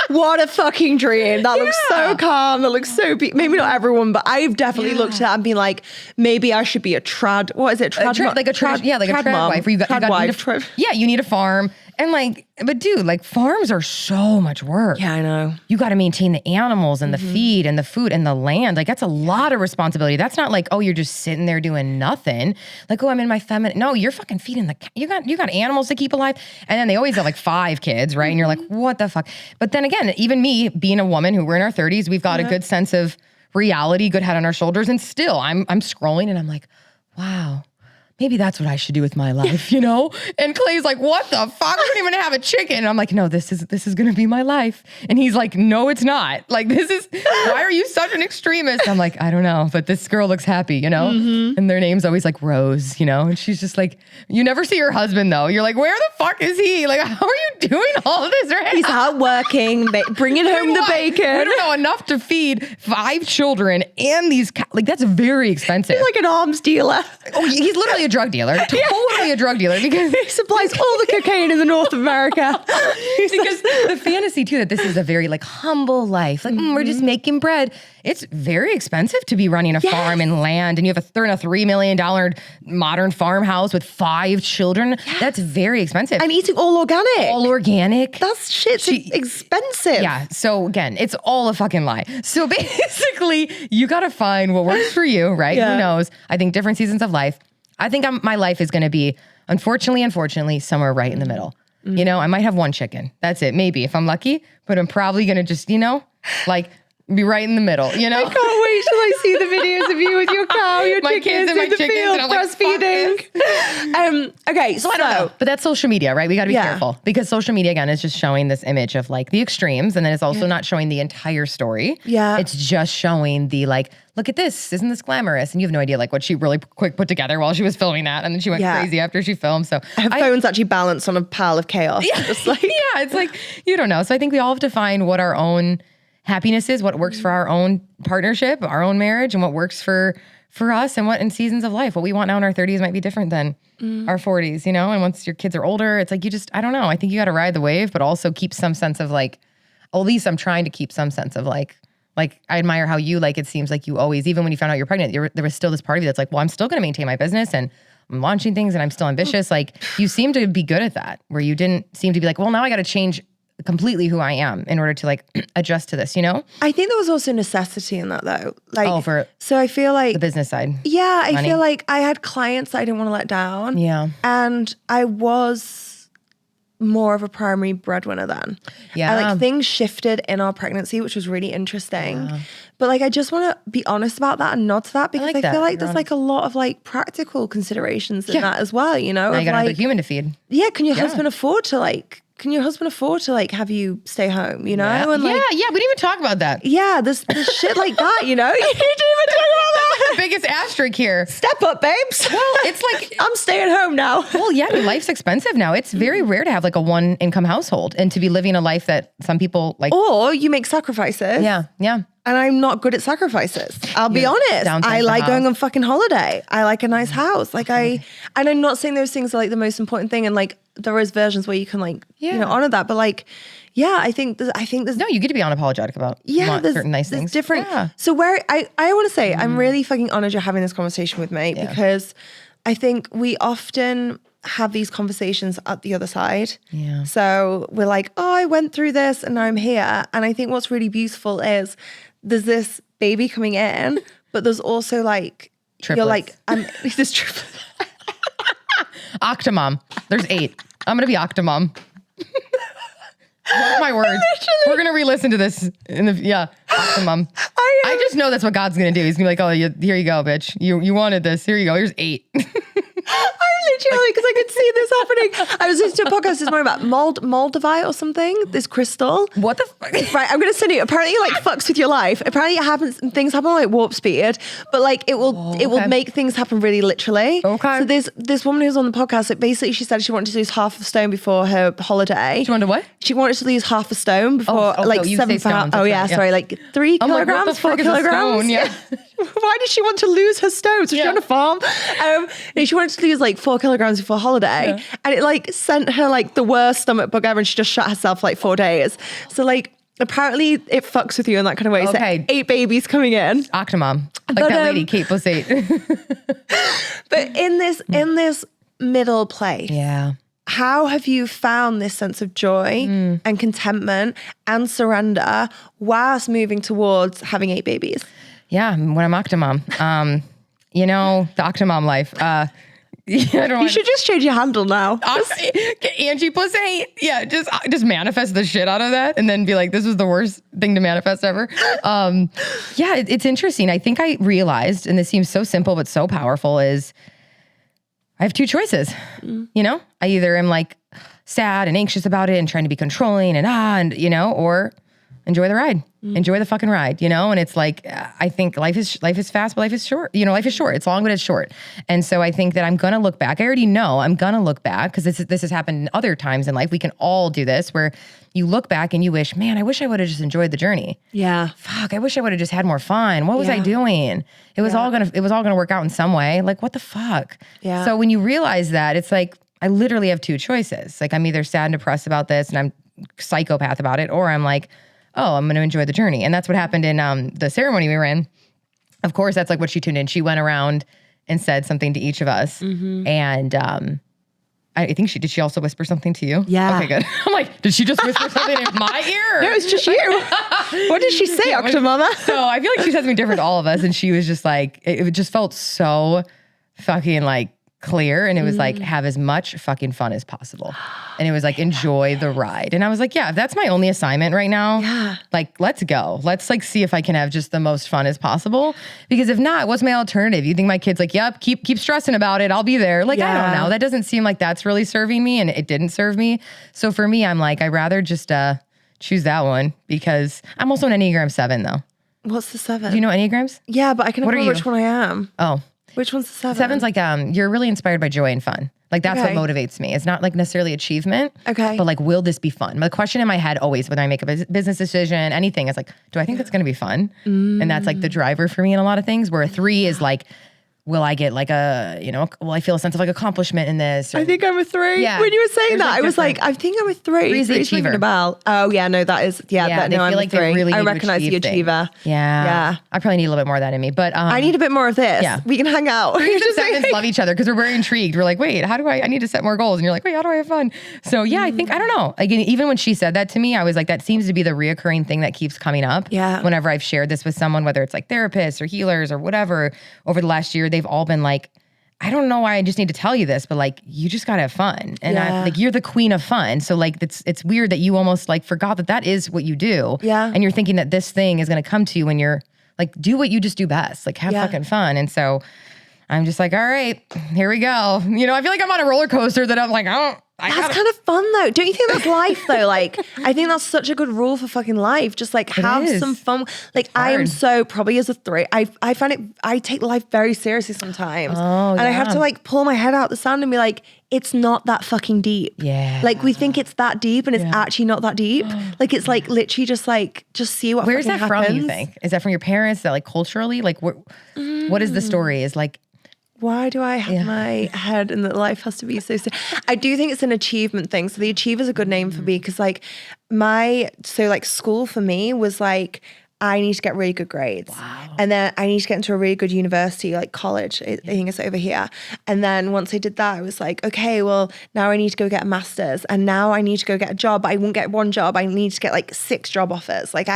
what a fucking dream. That looks so calm. That looks so maybe not everyone, but I've definitely looked at that and been like, maybe I should be a trad. What is it? Like a trad wife. Where you need a farm. And like, but dude, like farms are so much work. Yeah, I know. You got to maintain the animals and the feed and the food and the land. Like that's a lot of responsibility. That's not like, oh, you're just sitting there doing nothing. Like, oh, I'm in my feminine. No, you're fucking feeding you got animals to keep alive. And then they always have like 5 kids, right? And you're like, what the fuck? But then again, even me being a woman who we're in our 30s, we've got a good sense of reality, good head on our shoulders. And still I'm scrolling and I'm like, wow. Maybe that's what I should do with my life, And Clay's like, what the fuck? I don't even have a chicken. And I'm like, no, this is going to be my life. And he's like, no, it's not. Like, why are you such an extremist? I'm like, I don't know, but this girl looks happy, And their name's always like Rose, And she's just like, you never see her husband though. You're like, where the fuck is he? Like, how are you doing all of this right He's out working, bringing home the bacon. I don't know, enough to feed 5 children and these, like, that's very expensive. He's like an arms dealer. Oh, he's literally a drug dealer. Totally a drug dealer because he supplies all the cocaine in the North of America. Because the fantasy too that this is a very like humble life. Like we're just making bread. It's very expensive to be running a farm and land, and you have a $3 million modern farmhouse with 5 children. Yeah. That's very expensive. And eating all organic. All organic. That's shit's expensive. Yeah. So again, it's all a fucking lie. So basically, you got to find what works for you, right? Yeah. Who knows? I think different seasons of life. I think my life is going to be, unfortunately, somewhere right in the middle. I might have 1 chicken. That's it. Maybe if I'm lucky, but I'm probably going to just, like be right in the middle, I can't wait till I see the videos of you with your cow, your my chickens kids and my in the chickens, field, and I'm breastfeeding. Okay, so I don't know. But that's social media, right? We got to be careful because social media, again, is just showing this image of like the extremes, and then it's also not showing the entire story. Yeah. It's just showing the like, look at this, isn't this glamorous? And you have no idea like what she really quick put together while she was filming that. And then she went crazy after she filmed. So her phone's actually balanced on a pile of chaos. Yeah, just like it's like, you don't know. So I think we all have to find what our own happiness is, what works for our own partnership, our own marriage, and what works for us and what in seasons of life. What we want now in our 30s might be different than our 40s, And once your kids are older, it's like I don't know. I think you got to ride the wave, but also keep some sense of like, at least I'm trying to keep some sense of like I admire how you it seems like you always, even when you found out you're pregnant, there was still this part of you that's like, well, I'm still going to maintain my business and I'm launching things and I'm still ambitious. Like you seem to be good at that, where you didn't seem to be like, well, now I got to change completely who I am in order to like adjust to this, I think there was also necessity in that though. So I feel like the business side. Yeah, I feel like I had clients that I didn't want to let down. Yeah. And I was more of a primary breadwinner then. Yeah. And things shifted in our pregnancy, which was really interesting. Yeah. But I just want to be honest about that and nod to that because I feel like there's a lot of practical considerations in that as well, Now you gotta have a human to feed. Yeah, can your husband afford to have you stay home, Yeah. And we didn't even talk about that. Yeah, there's shit like that, You didn't even talk about that. That's the biggest asterisk here. Step up, babes. Well, it's like I'm staying home now. Well, yeah, life's expensive now. It's very rare to have a 1 income household and to be living a life that some people like. Or you make sacrifices. Yeah. And I'm not good at sacrifices. I'll be honest. I like going on fucking holiday. I like a nice house. And I'm not saying those things are the most important thing. And there is versions where you can honor that. But I think there's no, you get to be unapologetic about certain nice things. Different. Yeah. So where I want to say I'm really fucking honored you're having this conversation with me because I think we often have these conversations at the other side. Yeah. So we're like, oh, I went through this and now I'm here. And I think what's really beautiful is there's this baby coming in, but there's also like, Triplets. you're like, there's triplets. Octomom. There's 8. I'm going to be Octomom. Mark my words. We're going to re-listen to this Octomom. I just know that's what God's going to do. He's going to be like, oh, here you go, bitch. You wanted this. Here you go. Here's 8. I literally, because I could see this happening. I was listening to a podcast this morning about Moldavite or something, this crystal. What the fuck? Right, I'm going to send you. Apparently, it like fucks with your life. Apparently, it happens. Things happen like warp speed, but like it will make things happen really literally. Okay. So there's this woman who's on the podcast. That basically, she said she wanted to lose half a stone before her holiday. She wanted what? She wanted to lose half a stone before like 7 pounds. Oh yeah, sorry, like 3 kilograms, like, 4 kilograms. Yeah. Why did she want to lose her stones? Was she on a farm? No, she wanted to lose like 4 kilograms before holiday, and it like sent her like the worst stomach bug ever, and she just shut herself like 4 days. So like apparently it fucks with you in that kind of way. Okay. So 8 babies coming in. Octomom. Like that lady, Kate plus 8. But in this middle place. Yeah. How have you found this sense of joy and contentment and surrender whilst moving towards having 8 babies? Yeah, when I'm Octomom. The Octomom life. You should just change your handle now. Angie plus 8. Yeah, just manifest the shit out of that and then be like, this was the worst thing to manifest ever. It's interesting. I think I realized, and this seems so simple but so powerful, is I have 2 choices. I either am like sad and anxious about it and trying to be controlling or enjoy the ride. Enjoy the fucking ride, And it's like, I think life is fast, but life is short. Life is short. It's long, but it's short. And so I think that I'm going to look back. I already know I'm going to look back because this has happened other times in life. We can all do this where you look back and you wish, man, I wish I would have just enjoyed the journey. Yeah. Fuck, I wish I would have just had more fun. What was I doing? It was all going to work out in some way. Like, what the fuck? Yeah. So when you realize that, it's like, I literally have 2 choices. Like, I'm either sad and depressed about this and I'm psychopath about it, or I'm like, oh, I'm going to enjoy the journey. And that's what happened in the ceremony we were in. Of course, that's like what she tuned in. She went around and said something to each of us. And I think did she also whisper something to you? Yeah. Okay, good. I'm like, did she just whisper something in my ear? No, it's just you. What did she say, Octomama? So I feel like she said something different to all of us. And she was just like, it just felt so fucking like clear. And it was like, have as much fucking fun as possible. And it was like, enjoy the ride. And I was like, yeah, if that's my only assignment right now, like, let's go. Let's like see if I can have just the most fun as possible. Because if not, what's my alternative? You think my kid's like, yep, keep stressing about it. I'll be there. Like, I don't know. That doesn't seem like that's really serving me, and it didn't serve me. So for me, I'm like, I'd rather just choose that one, because I'm also an Enneagram 7 though. What's the 7? Do you know Enneagrams? Yeah, but I can remember which one I am. Oh. Which one's the 7? 7's like, you're really inspired by joy and fun. Like, that's what motivates me. It's not like necessarily achievement. Okay. But like, will this be fun? The question in my head always, when I make a business decision, anything, is like, do I think that's going to be fun? And that's like the driver for me in a lot of things, where a 3 is like, will I get like will I feel a sense of like accomplishment in this? Or, I think I'm a 3. Yeah. When you were saying There's that, like I was like, I think I'm a 3. 3's the 3's ringing achiever. a bell. Oh yeah, no, that is, they I'm feel a like 3. they really I need to recognize the achieve things. achiever. Yeah. I probably need a little bit more of that in me, but I need a bit more of this. Yeah. We can hang out. 3s and 7s love each other because we're very intrigued. We're like, wait, how do I need to set more goals? And you're like, wait, how do I have fun? So yeah, I think, I don't know. Again, even when she said that to me, I was like, that seems to be the reoccurring thing that keeps coming up. Yeah. Whenever I've shared this with someone, whether it's like therapists or healers or whatever, over the last year, they've all been like, I don't know why I just need to tell you this, but like, you just gotta have fun. And I like, you're the queen of fun. So like, it's weird that you almost like forgot that is what you do. Yeah. And you're thinking that this thing is gonna come to you when you're like, do what you just do best. Like, have fucking fun. And so I'm just like, all right, here we go. I feel like I'm on a roller coaster that I'm like, That's kind of fun though. Don't you think that's life though? Like, I think that's such a good rule for fucking life. Just like have some fun. Like I am so probably as a 3. I find it, I take life very seriously sometimes. And I have to like pull my head out the sand and be like, it's not that fucking deep. Yeah. Like we think it's that deep and it's actually not that deep. Like it's like literally just see what Where's that happens. from, you think? Is that from your parents, that like culturally? Like what is the story? Is like, why do I have my head in that life has to be so I do think it's an achievement thing. So the achiever is a good name for me because like school for me was like, I need to get really good grades. Wow. And then I need to get into a really good university, like college. I think it's over here. And then once I did that, I was like, okay, well, now I need to go get a master's. And now I need to go get a job. But I won't get one job. I need to get like 6 job offers. Like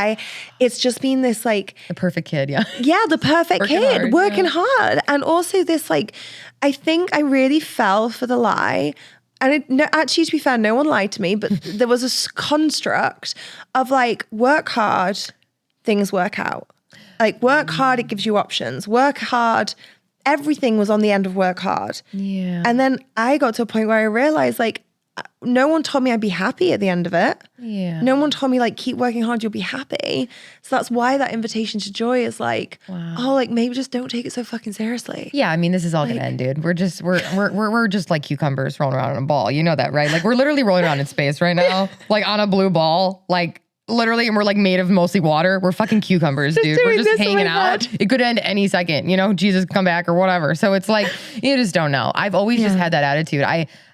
it's just been this like. The perfect kid, yeah. Yeah, the perfect kid, working hard. And also this like, I think I really fell for the lie. And actually, to be fair, no one lied to me, but there was a construct of like, work hard, things work out. Like work hard, it gives you options. Work hard, everything was on the end of work hard. Yeah. And then I got to a point where I realized like, no one told me I'd be happy at the end of it. Yeah. No one told me like, keep working hard, you'll be happy. So that's why that invitation to joy is like, oh, like maybe just don't take it so fucking seriously. Yeah, I mean, this is all gonna end, dude. We're just like cucumbers rolling around on a ball. You know that, right? Like we're literally rolling around in space right now, like on a blue ball, like literally, and we're like made of mostly water. We're fucking cucumbers, dude. We're just hanging out. It could end any second, you know, Jesus come back or whatever. So it's like, you just don't know. I've always just had that attitude.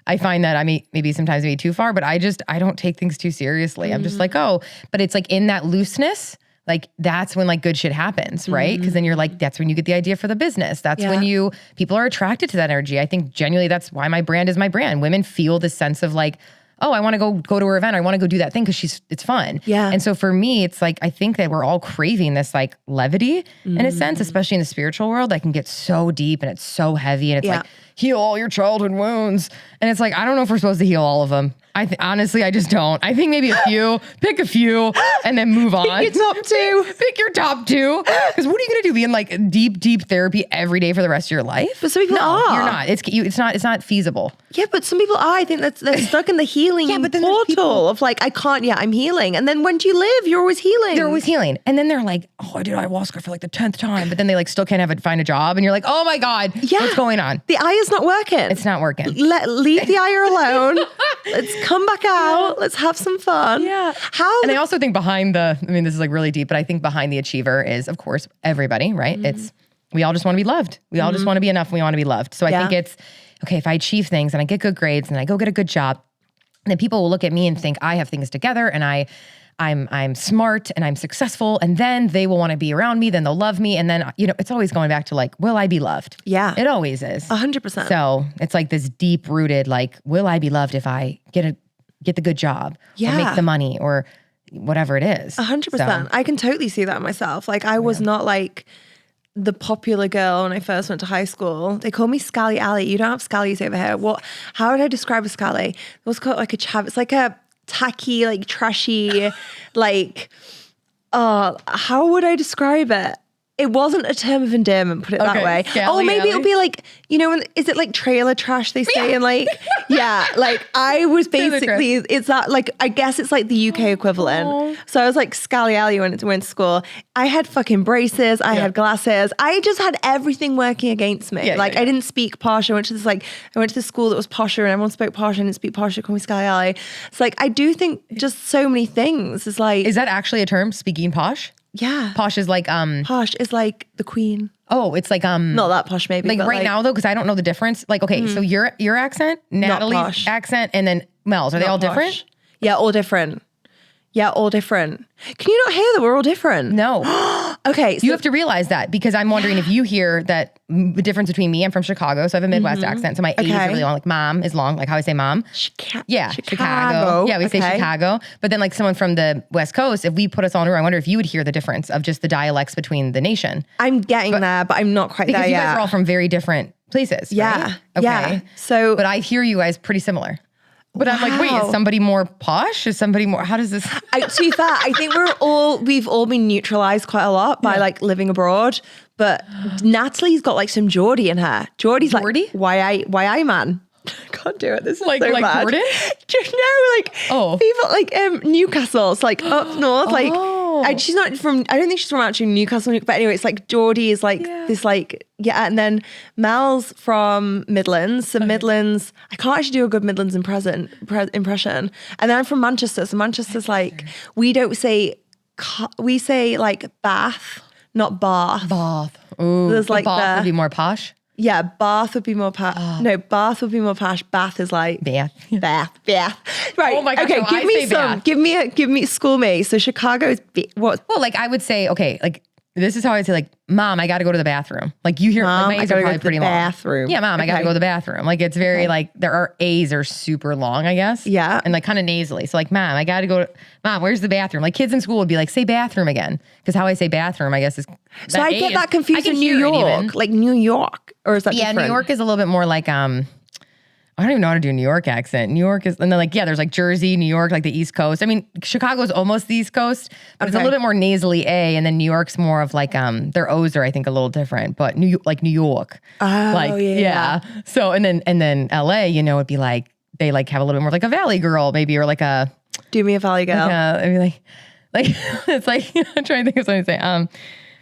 I find that maybe sometimes too far, but I don't take things too seriously. I'm just like, oh, but it's like in that looseness, like that's when like good shit happens, right? Because then you're like, that's when you get the idea for the business. That's when people are attracted to that energy. I think genuinely that's why my brand is my brand. Women feel this sense of like, oh, I want to go to her event. I want to go do that thing because it's fun. Yeah. And so for me, it's like, I think that we're all craving this like levity in a sense, especially in the spiritual world that can get so deep and it's so heavy and it's like, heal all your childhood wounds. And it's like, I don't know if we're supposed to heal all of them. Honestly, I just don't. I think maybe pick a few and then move on. Pick your top 2. Pick your top 2. Because what are you going to do? Be in like deep therapy every day for the rest of your life? But some people are. You're not. It's not feasible. Yeah, but some people are. I think they're stuck in the healing portal of like, I can't, I'm healing. And then when do you live? You're always healing. They're always healing. And then they're like, oh, I did ayahuasca for like the 10th time. But then they like still can't find a job. And you're like, oh my God, what's going on? The eye is not working. It's not working. Leave the eye alone. Let's come back out. Let's have some fun. Yeah. And I also think behind this is like really deep, but I think behind the achiever is, of course, everybody, right? We all just want to be loved. We all just want to be enough. And we want to be loved. So I think it's, okay, if I achieve things and I get good grades and I go get a good job, then people will look at me and think I have things together and I'm smart and I'm successful, and then they will want to be around me, then they'll love me. And then, it's always going back to like, will I be loved? Yeah. It always is. 100%. So it's like this deep rooted, like, will I be loved if I get the good job or make the money or whatever it is? 100%. So. I can totally see that myself. Like I was not like the popular girl when I first went to high school. They call me Scally Alley. You don't have scallies over here. How would I describe a scally? It was called like a chav. It's like a tacky, like trashy, like, how would I describe it? It wasn't a term of endearment, put it that way. Maybe it would be like, is it like trailer trash they say? And like, like I was basically, it's that like, I guess it's like the UK equivalent. So I was like Scally Alley when I went to school. I had fucking braces. I had glasses. I just had everything working against me. I didn't speak posh. I went to this school that was posher and everyone spoke posh. I didn't speak posh. They called me Scally Alley. It's like, I do think just so many things is like. Is that actually a term, speaking posh? Yeah. Posh is like Posh is like the queen. Oh, it's like not that posh maybe. Like right now though, because I don't know the difference. Like, okay, so your accent, Natalie's accent, and then Mel's, are they all different? Yeah, all different. Yeah, all different. Can you not hear that we're all different? No. Okay. So you have to realize that because I'm wondering if you hear that the difference between me, I'm from Chicago, so I have a Midwest accent. So my A's are really long. Like mom is long, like how I say mom. Chicago. Yeah, we say Chicago. But then like someone from the West Coast, if we put us all in a row, I wonder if you would hear the difference of just the dialects between the nation. I'm getting there, but I'm not quite there yet. Because you guys are all from very different places, right? Okay. Yeah. So, but I hear you guys pretty similar. But I'm like, wait, is somebody more posh? Is somebody more, how does this? To be fair, I think we've all been neutralized quite a lot by like living abroad. But Natalie's got like some Geordie in her. Geordie's like, why I man? I can't do it. This is like, so bad. Jordan? People like Newcastle's like up north. She's not from, I don't think she's from actually Newcastle, but anyway, it's like Geordie is like this like, and then Mel's from Midlands. So Midlands, I can't actually do a good Midlands impression. And then I'm from Manchester. So Manchester's like, we say like Bath, not Bath. Bath. Ooh. There's like Bath would be more posh. Yeah, bath would be more No, bath would be more posh. Bath is like Bath. bath. Right. Oh my gosh, Okay, no, give I me say some. bath. Give me school me. So Chicago's what? Well, like I would say, okay, like this is how I'd say, like, Mom, I got to go to the bathroom. Like you hear, Mom, like my I A's gotta are go probably to the pretty long. bathroom. Yeah, Mom, I got to Okay. go to the bathroom. Like it's very like our A's are super long, I guess. Yeah. And like kind of nasally. So like, Mom, I got to go. Mom, where's the bathroom? Like kids in school would be like, say bathroom again, because how I say bathroom, I guess is. So I get that confused in New York, like New York, or is that Yeah, different? New York is a little bit more like I don't even know how to do a New York accent. New York is, and then like, yeah, there's like Jersey, New York, like the East Coast. I mean, Chicago's almost the East Coast, but it's a little bit more nasally A, and then New York's more of like, their O's are, I think, a little different, but New York. Oh, like, yeah. So, and then LA, you know, it'd be like, they like have a little bit more like a Valley girl, maybe, or like a, Do me a valley girl. I mean, like, it's like, I'm trying to think of something to say.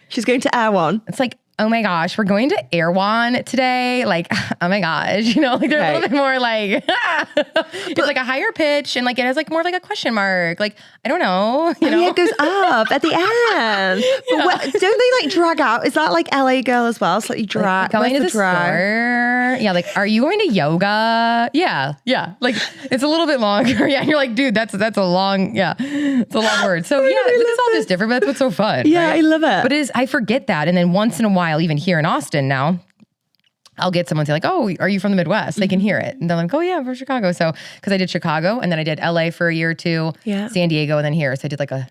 She's going to Air One. It's like, oh my gosh, we're going to Erewhon today. Like, oh my gosh, you know, like they're a little bit more like, it's like a higher pitch and like it has like more like a question mark. Like, I don't know, you know. Yeah, it goes up at the end. But don't they like drag out? Is that like LA girl as well? Slightly drag. Going to Where's the store. Yeah, like, are you going to yoga? Yeah. Like, it's a little bit longer. Yeah, and you're like, dude, that's a long, it's a long word. So yeah, but it's all just different, but that's what's so fun. Yeah, right? I love it. But I forget that. And then once in a while, even here in Austin now, I'll get someone say like, oh, are you from the Midwest? They can hear it. And they're like, oh yeah, I'm from Chicago. So, cause I did Chicago and then I did LA for a year or two, San Diego, and then here. So I did like a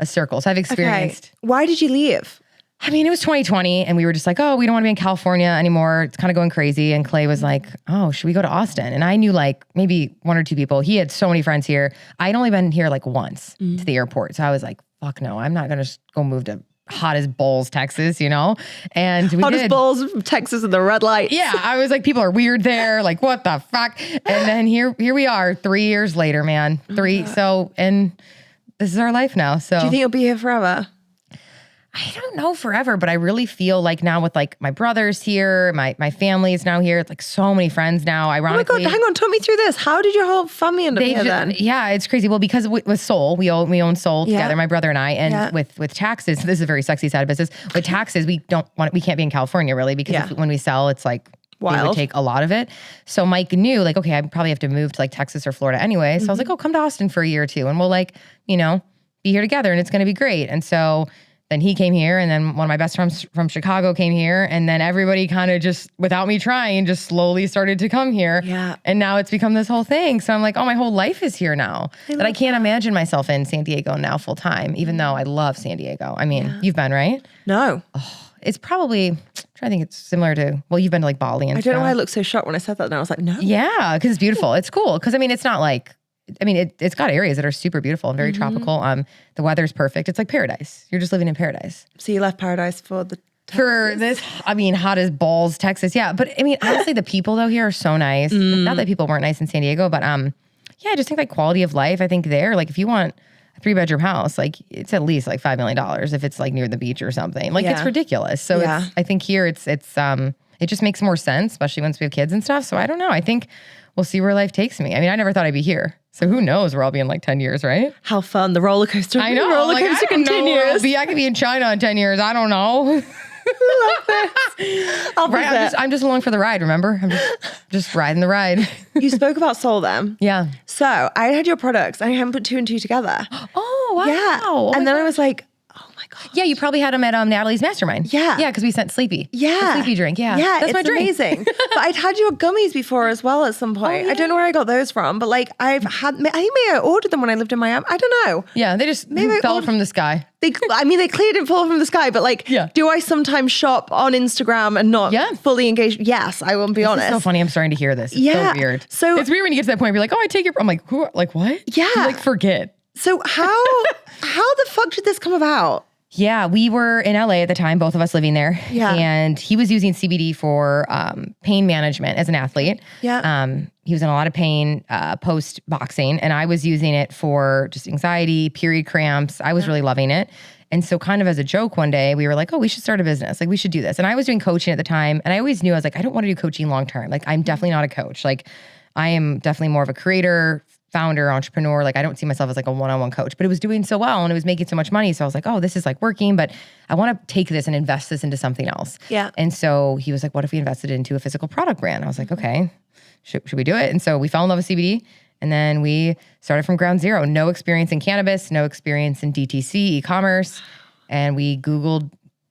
circle. So I've experienced. Okay. Why did you leave? I mean, it was 2020 and we were just like, oh, we don't want to be in California anymore. It's kind of going crazy. And Clay was like, oh, should we go to Austin? And I knew like maybe one or two people. He had so many friends here. I'd only been here like once to the airport. So I was like, fuck no, I'm not going to go move to hot as balls, Texas, you know? And we Hot as balls from Texas and the red lights. Yeah, I was like, people are weird there. Like, what the fuck? And then here we are 3 years later, man. So, and this is our life now. So Do you think you'll be here forever? I don't know forever, but I really feel like now with like my brothers here, my family is now here. It's like so many friends now. Ironically, Oh my God, hang on, talk me through this. How did your whole family end up here then? Yeah, it's crazy. Well, because with Soul, we own Soul together, my brother and I, and with taxes, this is a very sexy side of business. With taxes, we can't be in California really because when we sell, it's like they would take a lot of it. So Mike knew like, okay, I probably have to move to like Texas or Florida anyway. So I was like, oh, come to Austin for a year or two, and we'll like, you know, be here together, and it's going to be great. And so. Then he came here, and then one of my best friends from Chicago came here, and then everybody kind of just, without me trying, just slowly started to come here. Yeah. And now it's become this whole thing. So I'm like, oh, my whole life is here now. I can't imagine myself in San Diego now full time, even though I love San Diego. I mean, you've been, right? No. It's probably, I'm trying to think it's similar to, well, you've been to like Bali and I stuff. don't know why I looked so shocked when I said that. And I was like, no. Yeah, because it's beautiful. It's cool. Because I mean, it's not like, it's got areas that are super beautiful and very tropical. The weather's perfect. It's like paradise. You're just living in paradise. So you left paradise for the this, hot as balls, Texas. Yeah. But I mean, honestly, the people though here are so nice. Not that people weren't nice in San Diego, but I just think like quality of life, I think there, like if you want a 3-bedroom house, like it's at least like $5 million if it's like near the beach or something. Like it's ridiculous. So I think here it just makes more sense, especially once we have kids and stuff. So I don't know. I think we'll see where life takes me. I mean, I never thought I'd be here. So who knows where I'll be in like 10 years, right? How fun. The roller coaster. I know. The roller like, coaster I don't know where I'll continues. be. I could be in China in 10 years. I don't know. I'm just along for the ride, remember? I'm just riding the ride. You spoke about Soul then. Yeah. So I had your products and I haven't put 2 and 2 together. Oh, wow. Yeah. Oh, and then I was like, oh my God. Yeah, you probably had them at Natalie's Mastermind. Yeah. Yeah, because we sent Sleepy. Yeah. The Sleepy drink. Yeah. Yeah, That's my it's drink. amazing. But I'd had your gummies before as well at some point. Oh, yeah. I don't know where I got those from, but like I think maybe I ordered them when I lived in Miami. I don't know. Yeah, they just Maybe I fell ordered- from the sky. They clearly didn't fall from the sky, but like, do I sometimes shop on Instagram and not fully engage? Yes, I will be honest. It's so funny. I'm starting to hear this. It's so weird. So it's weird when you get to that point. You're like, oh, I take your. I'm like, who? Like what? Yeah. You like forget. So how the fuck did this come about? Yeah, we were in LA at the time, both of us living there. Yeah. And he was using CBD for pain management as an athlete. Yeah. He was in a lot of pain post boxing, and I was using it for just anxiety, period cramps. I was really loving it. And so kind of as a joke one day, we were like, oh, we should start a business. Like we should do this. And I was doing coaching at the time. And I always knew, I was like, I don't want to do coaching long term. Like I'm definitely not a coach. Like I am definitely more of a creator, founder, entrepreneur. Like I don't see myself as like a one-on-one coach, but it was doing so well and it was making so much money. So I was like, oh, this is like working, but I want to take this and invest this into something else. Yeah. And so he was like, what if we invested into a physical product brand? I was like, okay, should we do it? And so we fell in love with CBD. And then we started from ground zero. No experience in cannabis, no experience in DTC, e-commerce. And we Googled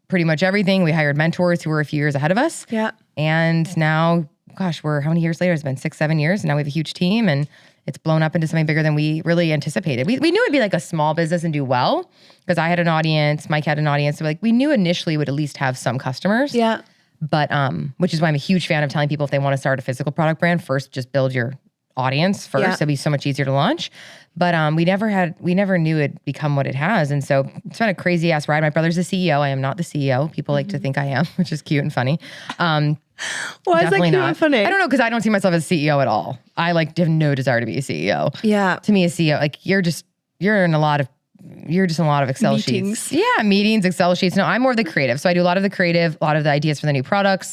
pretty much everything. We hired mentors who were a few years ahead of us. Yeah. And now, gosh, how many years later? It's been 6-7 years. And now we have a huge team and it's blown up into something bigger than we really anticipated. We knew it'd be like a small business and do well because I had an audience, Mike had an audience. So like we knew initially would at least have some customers. Yeah. But which is why I'm a huge fan of telling people if they want to start a physical product brand, first just build your audience first. Yeah. It'd be so much easier to launch. But we never knew it'd become what it has. And so it's been a crazy ass ride. My brother's the CEO. I am not the CEO. People like to think I am, which is cute and funny. Why is that cute and funny? I don't know, because I don't see myself as CEO at all. I like have no desire to be a CEO. Yeah. To me, a CEO, like you're just in a lot of Excel sheets. Yeah, meetings, Excel sheets. No, I'm more of the creative. So I do a lot of the creative, a lot of the ideas for the new products,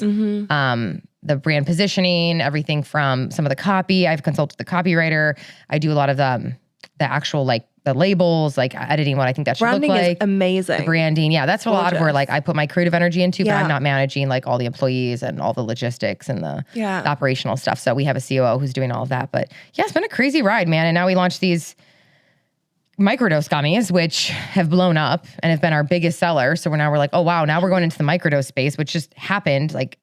the brand positioning, everything from some of the copy. I've consulted the copywriter. I do a lot of the actual like the labels, like editing what I think that should Branding look like. is amazing. The branding. Yeah, that's a lot of where like I put my creative energy into, but Yeah. I'm not managing like all the employees and all the logistics and the Yeah. operational stuff. So we have a COO who's doing all of that. But yeah, it's been a crazy ride, man. And now we launched these microdose gummies, which have blown up and have been our biggest seller. So we're like, oh wow, now we're going into the microdose space, which just happened like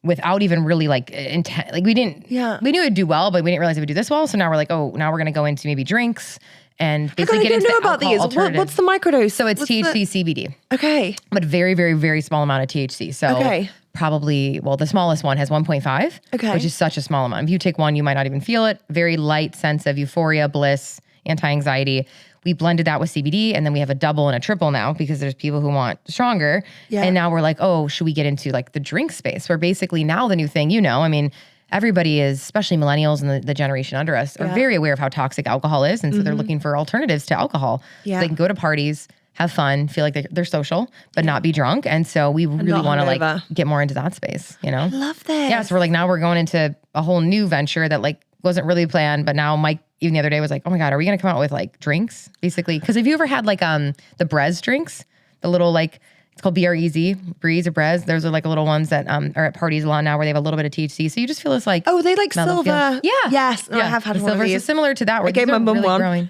without even really like intent. Like we knew it'd do well, but we didn't realize it would do this well. So now we're like, oh, now we're going to go into maybe drinks and basically get into know about these. What's the microdose? So it's THC, CBD. Okay. But very, very, very small amount of THC. So probably, the smallest one has 1.5, which is such a small amount. If you take one, you might not even feel it. Very light sense of euphoria, bliss, anti-anxiety. We blended that with CBD, and then we have a double and a triple now because there's people who want stronger. Yeah. And now we're like, oh, should we get into like the drink space? Where basically now the new thing, I mean, everybody is, especially millennials and the generation under us, are very aware of how toxic alcohol is. And so they're looking for alternatives to alcohol. Yeah. So they can go to parties, have fun, feel like they're social, but not be drunk. And so we really want to like get more into that space, I love this. Yeah, so we're like, now we're going into a whole new venture that like wasn't really planned, but now Mike even the other day was like, oh my God, are we going to come out with like drinks? Basically, because have you ever had like the Brez drinks? The little like, it's called Breeze or Brez. Those are like little ones that are at parties a lot now where they have a little bit of THC. So you just feel this like, oh, they like silver. Yeah. Yes. No, I have had one of these. Is similar to that. Where I gave my mum really one. Growing.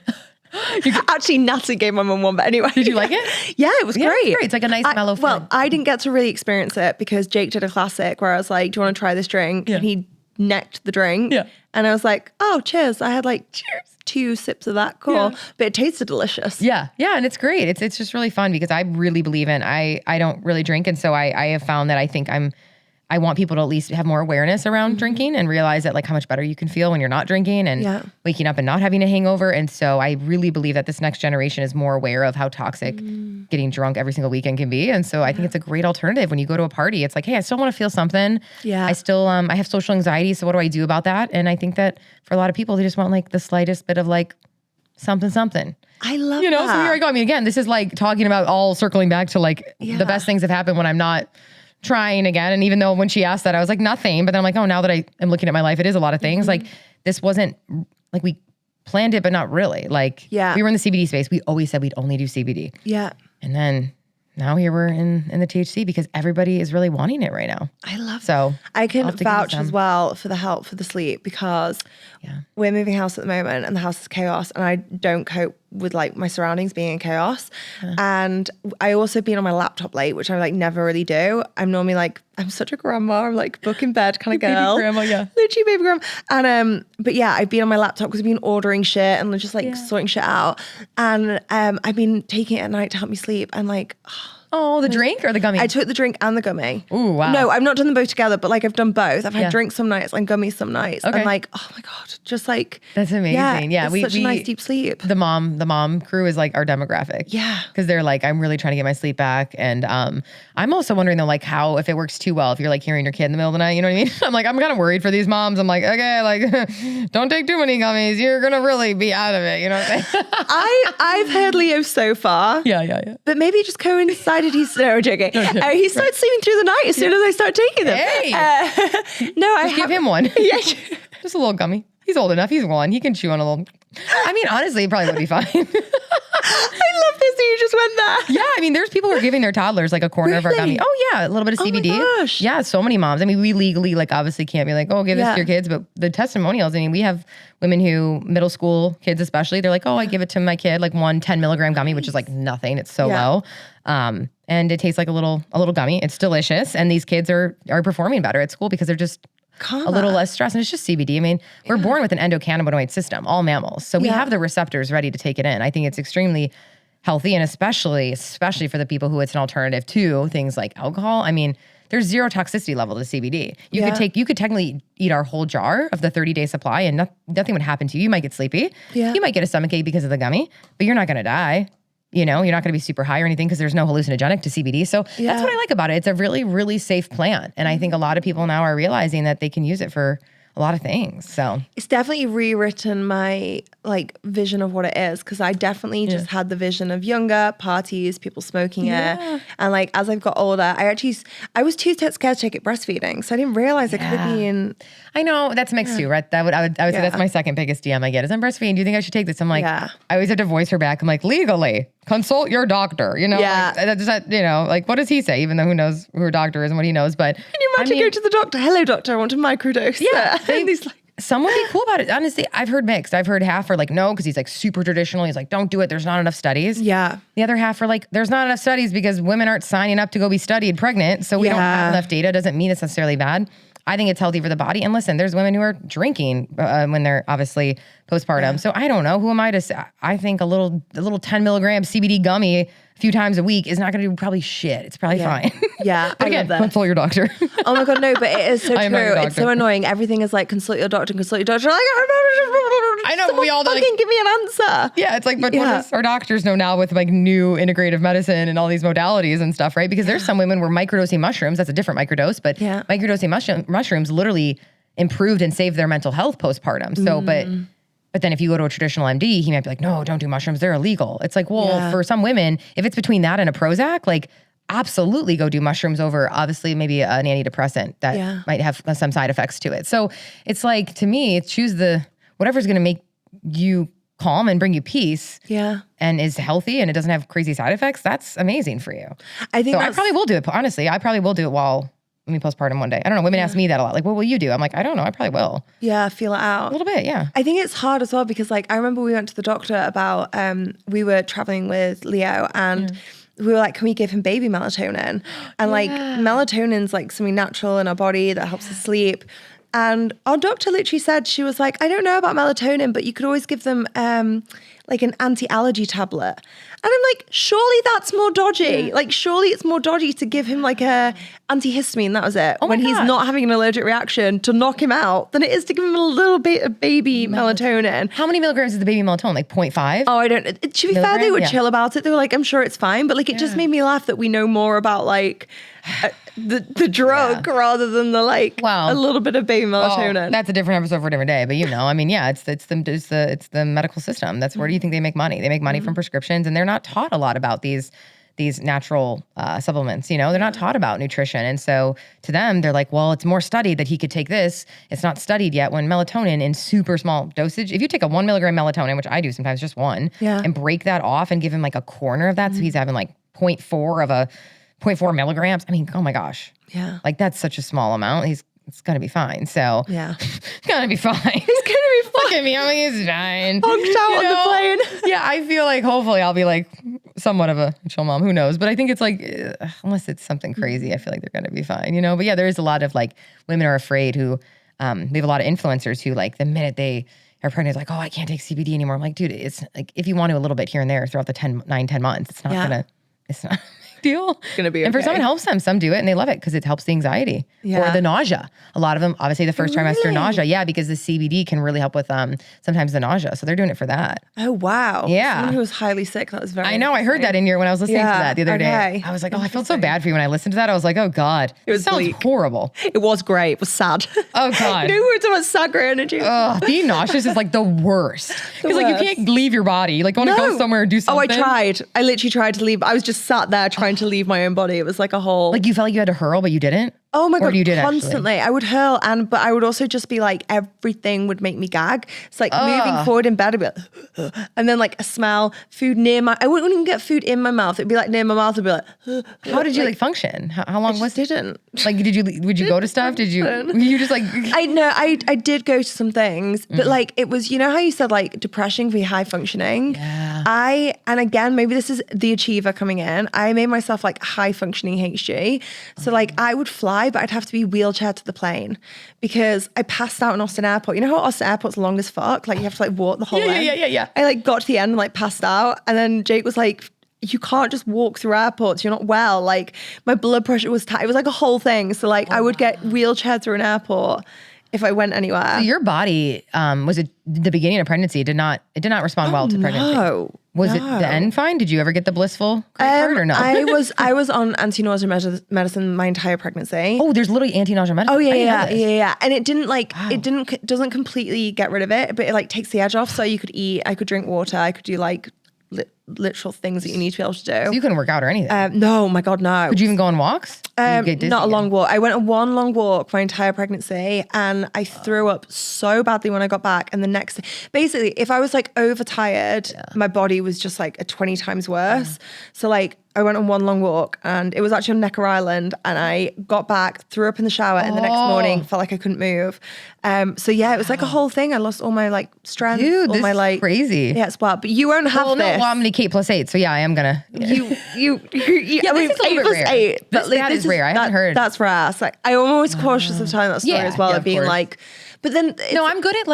Actually, Natalie gave my mum one, but anyway. Did you like it? Yeah, it was great. It's great. It's like a nice mellow fun. Well, I didn't get to really experience it because Jake did a classic where I was like, do you want to try this drink? Yeah. And he necked the drink. Yeah. And I was like, oh, cheers. I had like 2 sips of that. Cool. Yeah. But it tasted delicious. Yeah. Yeah. And it's great. It's just really fun because I really believe in, I don't really drink. And so I have found that I think I want people to at least have more awareness around drinking and realize that like how much better you can feel when you're not drinking and waking up and not having a hangover. And so I really believe that this next generation is more aware of how toxic getting drunk every single weekend can be. And so I think it's a great alternative when you go to a party. It's like, hey, I still want to feel something. Yeah. I still, I have social anxiety. So what do I do about that? And I think that for a lot of people, they just want like the slightest bit of like something. I love that. So here I go. I mean, again, this is like talking about all circling back to like the best things have happened when I'm not trying again. And even though when she asked that, I was like, nothing. But then I'm like, oh, now that I am looking at my life, it is a lot of things. Like this wasn't like we planned it, but not really. Like we were in the CBD space. We always said we'd only do CBD. Yeah. And then now here we're in the THC because everybody is really wanting it right now. I love it. So I can vouch as well for the help for the sleep because we're moving house at the moment and the house is chaos and I don't cope with like my surroundings being in chaos. And I also been on my laptop late, which I like never really do. I'm normally like, I'm such a grandma. I'm like book in bed kind of girl. Baby grandma, yeah. Literally baby grandma. And but yeah, I've been on my laptop because I've been ordering shit and just like sorting shit out. And I've been taking it at night to help me sleep. And like, oh, the drink or the gummy? I took the drink and the gummy. Ooh, wow. No, I've not done them both together, but like I've done both. I've had drinks some nights and gummies some nights. Okay. And like, oh my God, just like. That's amazing. Yeah. It's such a nice deep sleep. The mom crew is like our demographic. Yeah. Because they're like, I'm really trying to get my sleep back. And I'm also wondering though, like how, if it works too well, if you're like hearing your kid in the middle of the night, you know what I mean? I'm like, I'm kind of worried for these moms. I'm like, okay, like don't take too many gummies. You're going to really be out of it. You know what I'm saying? I've heard Leo so far. Yeah. But maybe it just coincided. He started sleeping through the night as soon as I start taking them. Hey. No, just give him one. Yeah. Just a little gummy. He's old enough. He's 1. He can chew on a little. I mean, honestly, it probably would be fine. I love this that you just went there. Yeah, I mean, there's people who are giving their toddlers like a corner of our gummy. Oh yeah, a little bit of CBD. Oh my gosh. Yeah, so many moms. I mean, we legally like obviously can't be like, oh, give this to your kids, but the testimonials. I mean, we have women who, middle school kids especially, they're like, oh, I give it to my kid like 1 10 milligram gummy, which is like nothing. It's so low. And it tastes like a little gummy. It's delicious, and these kids are performing better at school because they're just a little less stressed. And it's just CBD. I mean, we're born with an endocannabinoid system, all mammals. So we have the receptors ready to take it in. I think it's extremely healthy, and especially for the people who it's an alternative to things like alcohol. I mean, there's zero toxicity level to CBD. You could technically eat our whole jar of the 30-day supply and nothing would happen to you. You might get sleepy. You might get a stomachache because of the gummy, but you're not going to die. You know, you're not going to be super high or anything because there's no hallucinogenic to CBD. So that's what I like about it. It's a really, really safe plant. And I think a lot of people now are realizing that they can use it for a lot of things. So it's definitely rewritten my like vision of what it is, because I definitely just had the vision of younger parties, people smoking it, and like as I've got older, I was too scared to take it breastfeeding, so I didn't realize it could have been. I know that's mixed too, right? I would say that's my second biggest DM I get is I'm breastfeeding. Do you think I should take this? I'm like, I always have to voice her back. I'm like, legally consult your doctor. You know, like, you know, like what does he say? Even though who knows who her doctor is and what he knows, but can you imagine go to the doctor? Hello, doctor, I want a microdose. Yeah. Some would be cool about it. Honestly, I've heard mixed. I've heard half are like, no, because he's like super traditional. He's like, don't do it. There's not enough studies. Yeah. The other half are like, there's not enough studies because women aren't signing up to go be studied pregnant. So we don't have enough data. Doesn't mean it's necessarily bad. I think it's healthy for the body. And listen, there's women who are drinking when they're obviously postpartum. Yeah. So I don't know. Who am I to say? I think a little 10 milligram CBD gummy a few times a week is not going to do probably shit. It's probably fine. Yeah. But again, consult your doctor. Oh my God, no, but it is so true. It's so annoying. Everything is like, consult your doctor. Like, I know. We all fucking like, give me an answer. Yeah. It's like, but what does our doctors know now with like new integrative medicine and all these modalities and stuff, right? Because there's some women where microdosing mushrooms, that's a different microdose, but microdosing mushrooms literally improved and saved their mental health postpartum. So, but then if you go to a traditional MD, he might be like, no, don't do mushrooms. They're illegal. It's like, well, for some women, if it's between that and a Prozac, like absolutely go do mushrooms over obviously maybe an antidepressant that might have some side effects to it. So it's like, to me, choose whatever's going to make you calm and bring you peace and is healthy and it doesn't have crazy side effects. That's amazing for you. I probably will do it. Honestly, I probably will do it while postpartum one day. I don't know. Women ask me that a lot. Like, what will you do? I'm like, I don't know. I probably will. Yeah, feel it out. A little bit, yeah. I think it's hard as well because like, I remember we went to the doctor about, we were traveling with Leo and we were like, can we give him baby melatonin? And like melatonin's like something natural in our body that helps us sleep. And our doctor literally said, she was like, I don't know about melatonin, but you could always give them like an anti-allergy tablet. And I'm like, surely that's more dodgy. Like, surely it's more dodgy to give him like a antihistamine, that was it, when he's not having an allergic reaction to knock him out, than it is to give him a little bit of baby melatonin. How many milligrams is the baby melatonin? Like 0.5? Oh, I don't, to be fair, they were chill about it. They were like, I'm sure it's fine. But like, it just made me laugh that we know more about like the drug rather than the like a little bit of baby melatonin. Well, that's a different episode for a different day. But you know, I mean, yeah, it's the medical system. That's where do you think they make money? They make money from prescriptions, and they're not taught a lot about these natural supplements. You know, they're not taught about nutrition, and so to them, they're like, well, it's more studied that he could take this. It's not studied yet. When melatonin in super small dosage, if you take a 1 milligram melatonin, which I do sometimes, just one, and break that off and give him like a corner of that, so he's having like 0.4 milligrams. I mean, oh my gosh. Yeah. Like that's such a small amount. It's going to be fine. So it's going to be fine. He's going to be fine. Look at me. I'm like, he's fine. Honked out on the plane. Yeah. I feel like hopefully I'll be like somewhat of a chill mom. Who knows? But I think it's like, unless it's something crazy, I feel like they're going to be fine, you know? But yeah, there is a lot of like women are afraid who, we have a lot of influencers who like the minute they are pregnant, like, oh, I can't take CBD anymore. I'm like, dude, it's like, if you want to a little bit here and there throughout the 10 months, it's not deal. It's gonna be okay. And for some it helps them. Some do it and they love it because it helps the anxiety or the nausea. A lot of them, obviously the first trimester nausea. Yeah, because the CBD can really help with sometimes the nausea. So they're doing it for that. Oh wow. Yeah. Someone who was highly sick. That was very I know. I heard that in when I was listening to that the other day. I was like, oh, I felt so bad for you when I listened to that. I was like, oh God. It sounds horrible. It was great. It was sad. Oh God. You know, we were talking about sad great energy. Being nauseous is like the worst. Because like you can't leave your body. You like want to go somewhere and do something. Oh, I tried. I literally tried to leave. I was just sat there trying to leave my own body. It was like a whole... Like you felt like you had to hurl, but you didn't? Oh my Or God, you did constantly. I would hurl, but I would also just be like, everything would make me gag. It's like moving forward in bed, I'd be like, and then like a smell, food near I wouldn't even get food in my mouth. It'd be like near my mouth, I'd be like, How did you like function? How long was it? didn't. Like, would you go to stuff? Did you just like? I did go to some things, but like it was, you know how you said like depression can be high functioning? Yeah. And again, maybe this is the achiever coming in. I made myself like high functioning HG. So like I would fly, but I'd have to be wheelchair to the plane because I passed out in Austin Airport. You know how Austin Airport's long as fuck? Like you have to like walk the whole way. Yeah. I like got to the end and like passed out. And then Jake was like, you can't just walk through airports. You're not well. Like my blood pressure was tight. It was like a whole thing. So like I would get wheelchaired through an airport if I went anywhere. So your body, was it the beginning of pregnancy? It did not respond well to pregnancy. No. Was it the end fine? Did you ever get the blissful credit card or no? I was on anti-nausea medicine my entire pregnancy. Oh, there's literally anti-nausea medicine. Oh yeah. And it didn't like doesn't completely get rid of it, but it like takes the edge off. So you could eat, I could drink water, I could do like literal things that you need to be able to do. So you couldn't work out or anything? No, my God, no. Could you even go on walks? Not a long walk. I went on one long walk my entire pregnancy and I threw up so badly when I got back. And the next day, basically, if I was like overtired, my body was just like 20 times worse. So like I went on one long walk and it was actually on Necker Island and I got back, threw up in the shower and the next morning felt like I couldn't move. So yeah, it was like a whole thing. I lost all my like strength. Dude, all this my like is crazy. Yeah, it's wild. But you won't have this. Well, I'm gonna Kate +8, so yeah, I am gonna. You Yeah, I mean, this is a little 8 bit plus rare. 8. That is rare. I haven't heard. That's rare. It's like I'm always cautious of telling that story as well, of being course. like, but then No, I'm good at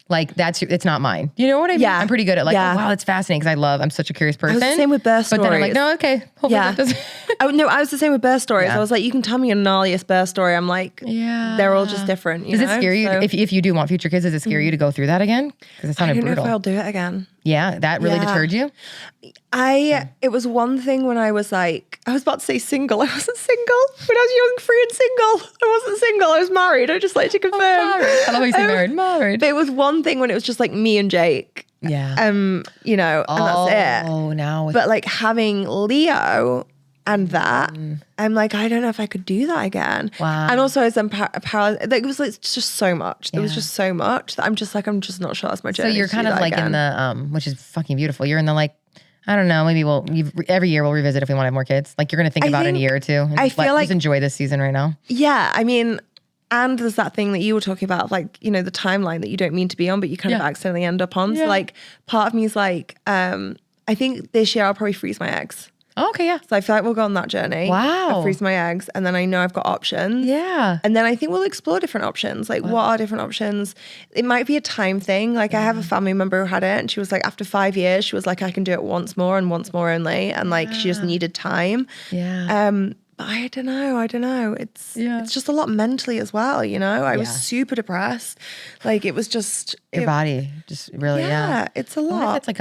like that's it's not mine. You know what I mean? Yeah. I'm pretty good at like, Yeah. oh, wow, that's fascinating because I'm such a curious person. I was the same with birth But then I'm like, stories. no, okay. Hopefully that doesn't. I was the same with birth stories. Yeah. I was like, you can tell me your gnarliest birth story. I'm like, Yeah. they're all just different. Does it scare you So, if you do want future kids? Does it scare you to go through that again? Because it I sounded don't brutal. know if I'll do it again. Yeah, that really Yeah. deterred you. It was one thing when I was like, I was about to say single. I wasn't single. When I was young, free and single, I wasn't single. I was married. I just like to confirm. I love how you say married. But it was one thing when it was just like me and Jake. Yeah. You know, and that's it. Oh, now. But like having Leo and that, I'm like, I don't know if I could do that again. Wow. And also I was then paralyzed. Like, it was like just so much. There was just so much that I'm just not sure that's my journey. So you're kind of like in the, which is fucking beautiful. You're in the like, I don't know, maybe every year we'll revisit if we want to have more kids. Like you're going to think about it in a year or two. And I feel like just enjoy this season right now. Yeah, I mean, and there's that thing that you were talking about, like, you know, the timeline that you don't mean to be on, but you kind of accidentally end up on. So like part of me is like, I think this year I'll probably freeze my eggs. Oh, okay, yeah. So I feel like we'll go on that journey. Wow. I'll freeze my eggs and then I know I've got options. Yeah. And then I think we'll explore different options. Like what are different options? It might be a time thing. Like I have a family member who had it and she was like, after 5 years, she was like, I can do it once more and once more only. And like she just needed time. Yeah. But I don't know. It's just a lot mentally as well, you know? I was super depressed. Like it was just Your body just really, it's a Well, lot. it's like,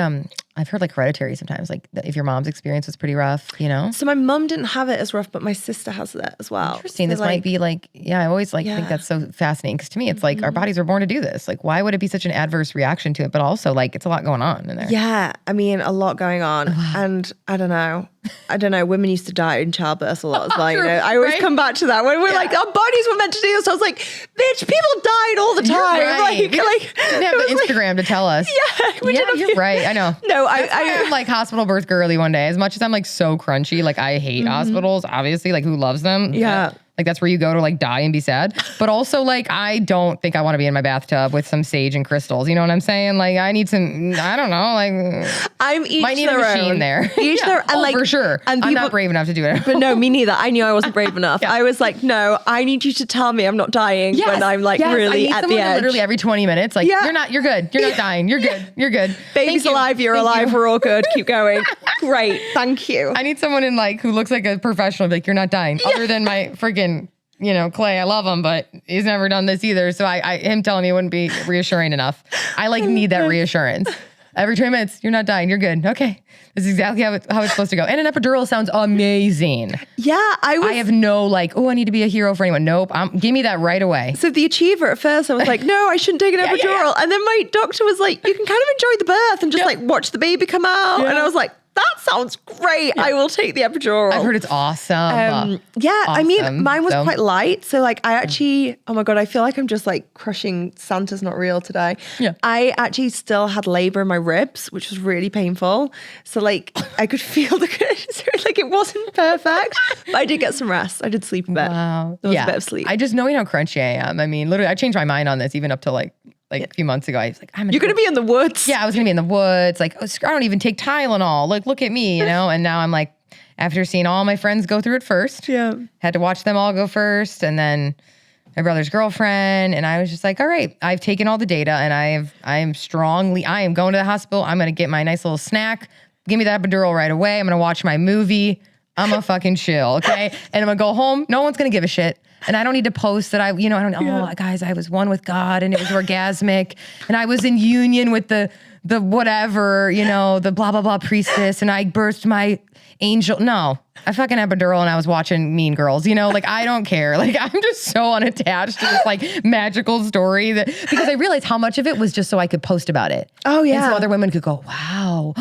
I've heard like hereditary sometimes, like if your mom's experience was pretty rough, you know? So my mum didn't have it as rough, but my sister has it as well. Interesting. So This might be like, I always like think that's so fascinating because to me, it's like our bodies were born to do this. Like, why would it be such an adverse reaction to it? But also like, it's a lot going on in there. Yeah. I mean, a lot going on. And I don't know. Women used to die in childbirth a lot as well. You know, I always come back to that when we're like, our bodies were meant to do this. I was like, bitch, people died all the time. Right. Like, we didn't have the Instagram to tell us. You're right. I know. No, I'm like hospital birth girly one day. As much as I'm like so crunchy, like I hate hospitals, obviously, like who loves them? Yeah. Like that's where you go to like die and be sad. But also like, I don't think I want to be in my bathtub with some sage and crystals. You know what I'm saying? Like I need some, I don't know, like might need a machine there. Each their and like for sure. And I'm not brave enough to do it. But no, me neither. I knew I wasn't brave enough. I was like, no, I need you to tell me I'm not dying when I'm like really at the edge. Literally every 20 minutes, like you're good. You're not dying. You're good. You're good. Baby's alive. You're alive. We're all good. Keep going. Great. Thank you. I need someone in like who looks like a professional. Like you're not dying. Other than my freaking, Clay. I love him, but he's never done this either. So him telling me wouldn't be reassuring enough. I like need that reassurance. Every 20 minutes, you're not dying. You're good. Okay. This is exactly how it's supposed to go. And an epidural sounds amazing. Yeah. I have no like, I need to be a hero for anyone. Nope. Give me that right away. So the achiever at first, I was like, no, I shouldn't take an epidural. And then my doctor was like, you can kind of enjoy the birth and just like watch the baby come out. And I was like, that sounds great. I will take the epidural. I've heard it's awesome. I mean, mine was So- quite light. So like I actually, oh my God, I feel like I'm just like crushing Santa's not real today. Yeah. I actually still had labor in my ribs, which was really painful. So like I could feel so like it wasn't perfect, but I did get some rest. I did sleep a bit. Wow. There was a bit of sleep. I just knowing how crunchy I am. I mean, literally, I changed my mind on this even up to like a few months ago. I was like, You're going to be in the woods. Yeah, I was going to be in the woods. Like, I don't even take Tylenol. Like, look at me, you know? And now I'm like, after seeing all my friends go through it first, had to watch them all go first, and then my brother's girlfriend, and I was just like, all right, I've taken all the data, and I am going to the hospital. I'm going to get my nice little snack. Give me that epidural right away. I'm going to watch my movie. I'm going to fucking chill, okay? And I'm going to go home. No one's going to give a shit. And I don't need to post that guys, I was one with God and it was orgasmic and I was in union with the whatever, the blah, blah, blah priestess and I birthed my angel. No, I fucking epidural and I was watching Mean Girls, like I don't care. Like I'm just so unattached to this like magical story because I realized how much of it was just so I could post about it. Oh yeah. And so other women could go, wow,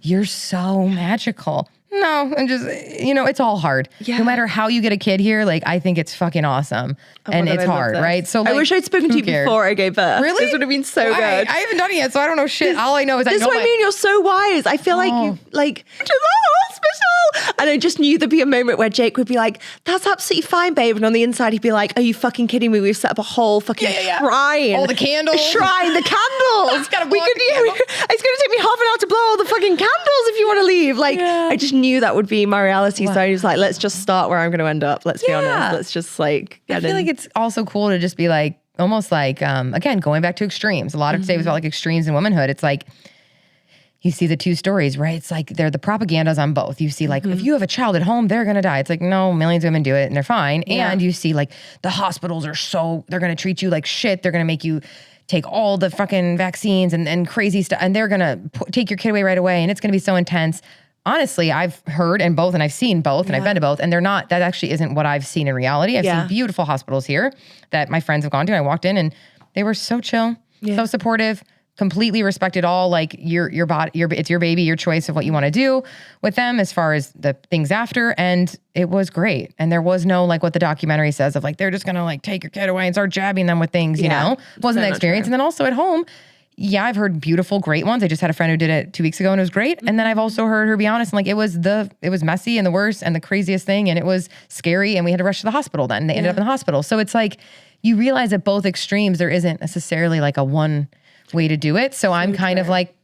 you're so magical. No, I'm just, it's all hard. Yeah. No matter how you get a kid here, like, I think it's fucking awesome. And it's hard, right? So like, I wish I'd spoken to you before I gave birth. Really? This would have been so good. I haven't done it yet, so I don't know shit. All I know is I know This is what I mean. You're so wise. I feel like you, like, to the hospital. And I just knew there'd be a moment where Jake would be like, that's absolutely fine, babe. And on the inside, he'd be like, are you fucking kidding me? We've set up a whole fucking shrine. All the candles. A shrine, the candles. It's going to take me half an hour to blow all the fucking candles if you want to leave. Like, I just knew that would be my reality. Wow. So I was like, let's just start where I'm going to end up. Let's be honest. Let's just like get I feel like it's also cool to just be like, almost like, again, going back to extremes. A lot of today was about like extremes in womanhood. It's like, you see the two stories, right? It's like they're the propagandas on both. You see like, if you have a child at home, they're going to die. It's like, no, millions of women do it and they're fine. Yeah. And you see like the hospitals they're going to treat you like shit. They're going to make you take all the fucking vaccines and crazy stuff. And they're going to take your kid away right away. And it's going to be so intense. Honestly, I've heard and I've seen both and I've been to both. And that actually isn't what I've seen in reality. I've seen beautiful hospitals here that my friends have gone to. I walked in and they were so chill, so supportive, completely respected all like your body, it's your baby, your choice of what you want to do with them as far as the things after. And it was great. And there was no like what the documentary says of like, they're just going to like take your kid away and start jabbing them with things, you know? Wasn't the experience. And then also at home, I've heard beautiful, great ones. I just had a friend who did it 2 weeks ago and it was great. And then I've also heard her be honest and like it was messy and the worst and the craziest thing and it was scary and we had to rush to the hospital then. And they ended up in the hospital. So it's like you realize at both extremes there isn't necessarily like a one way to do it. So I'm kind of like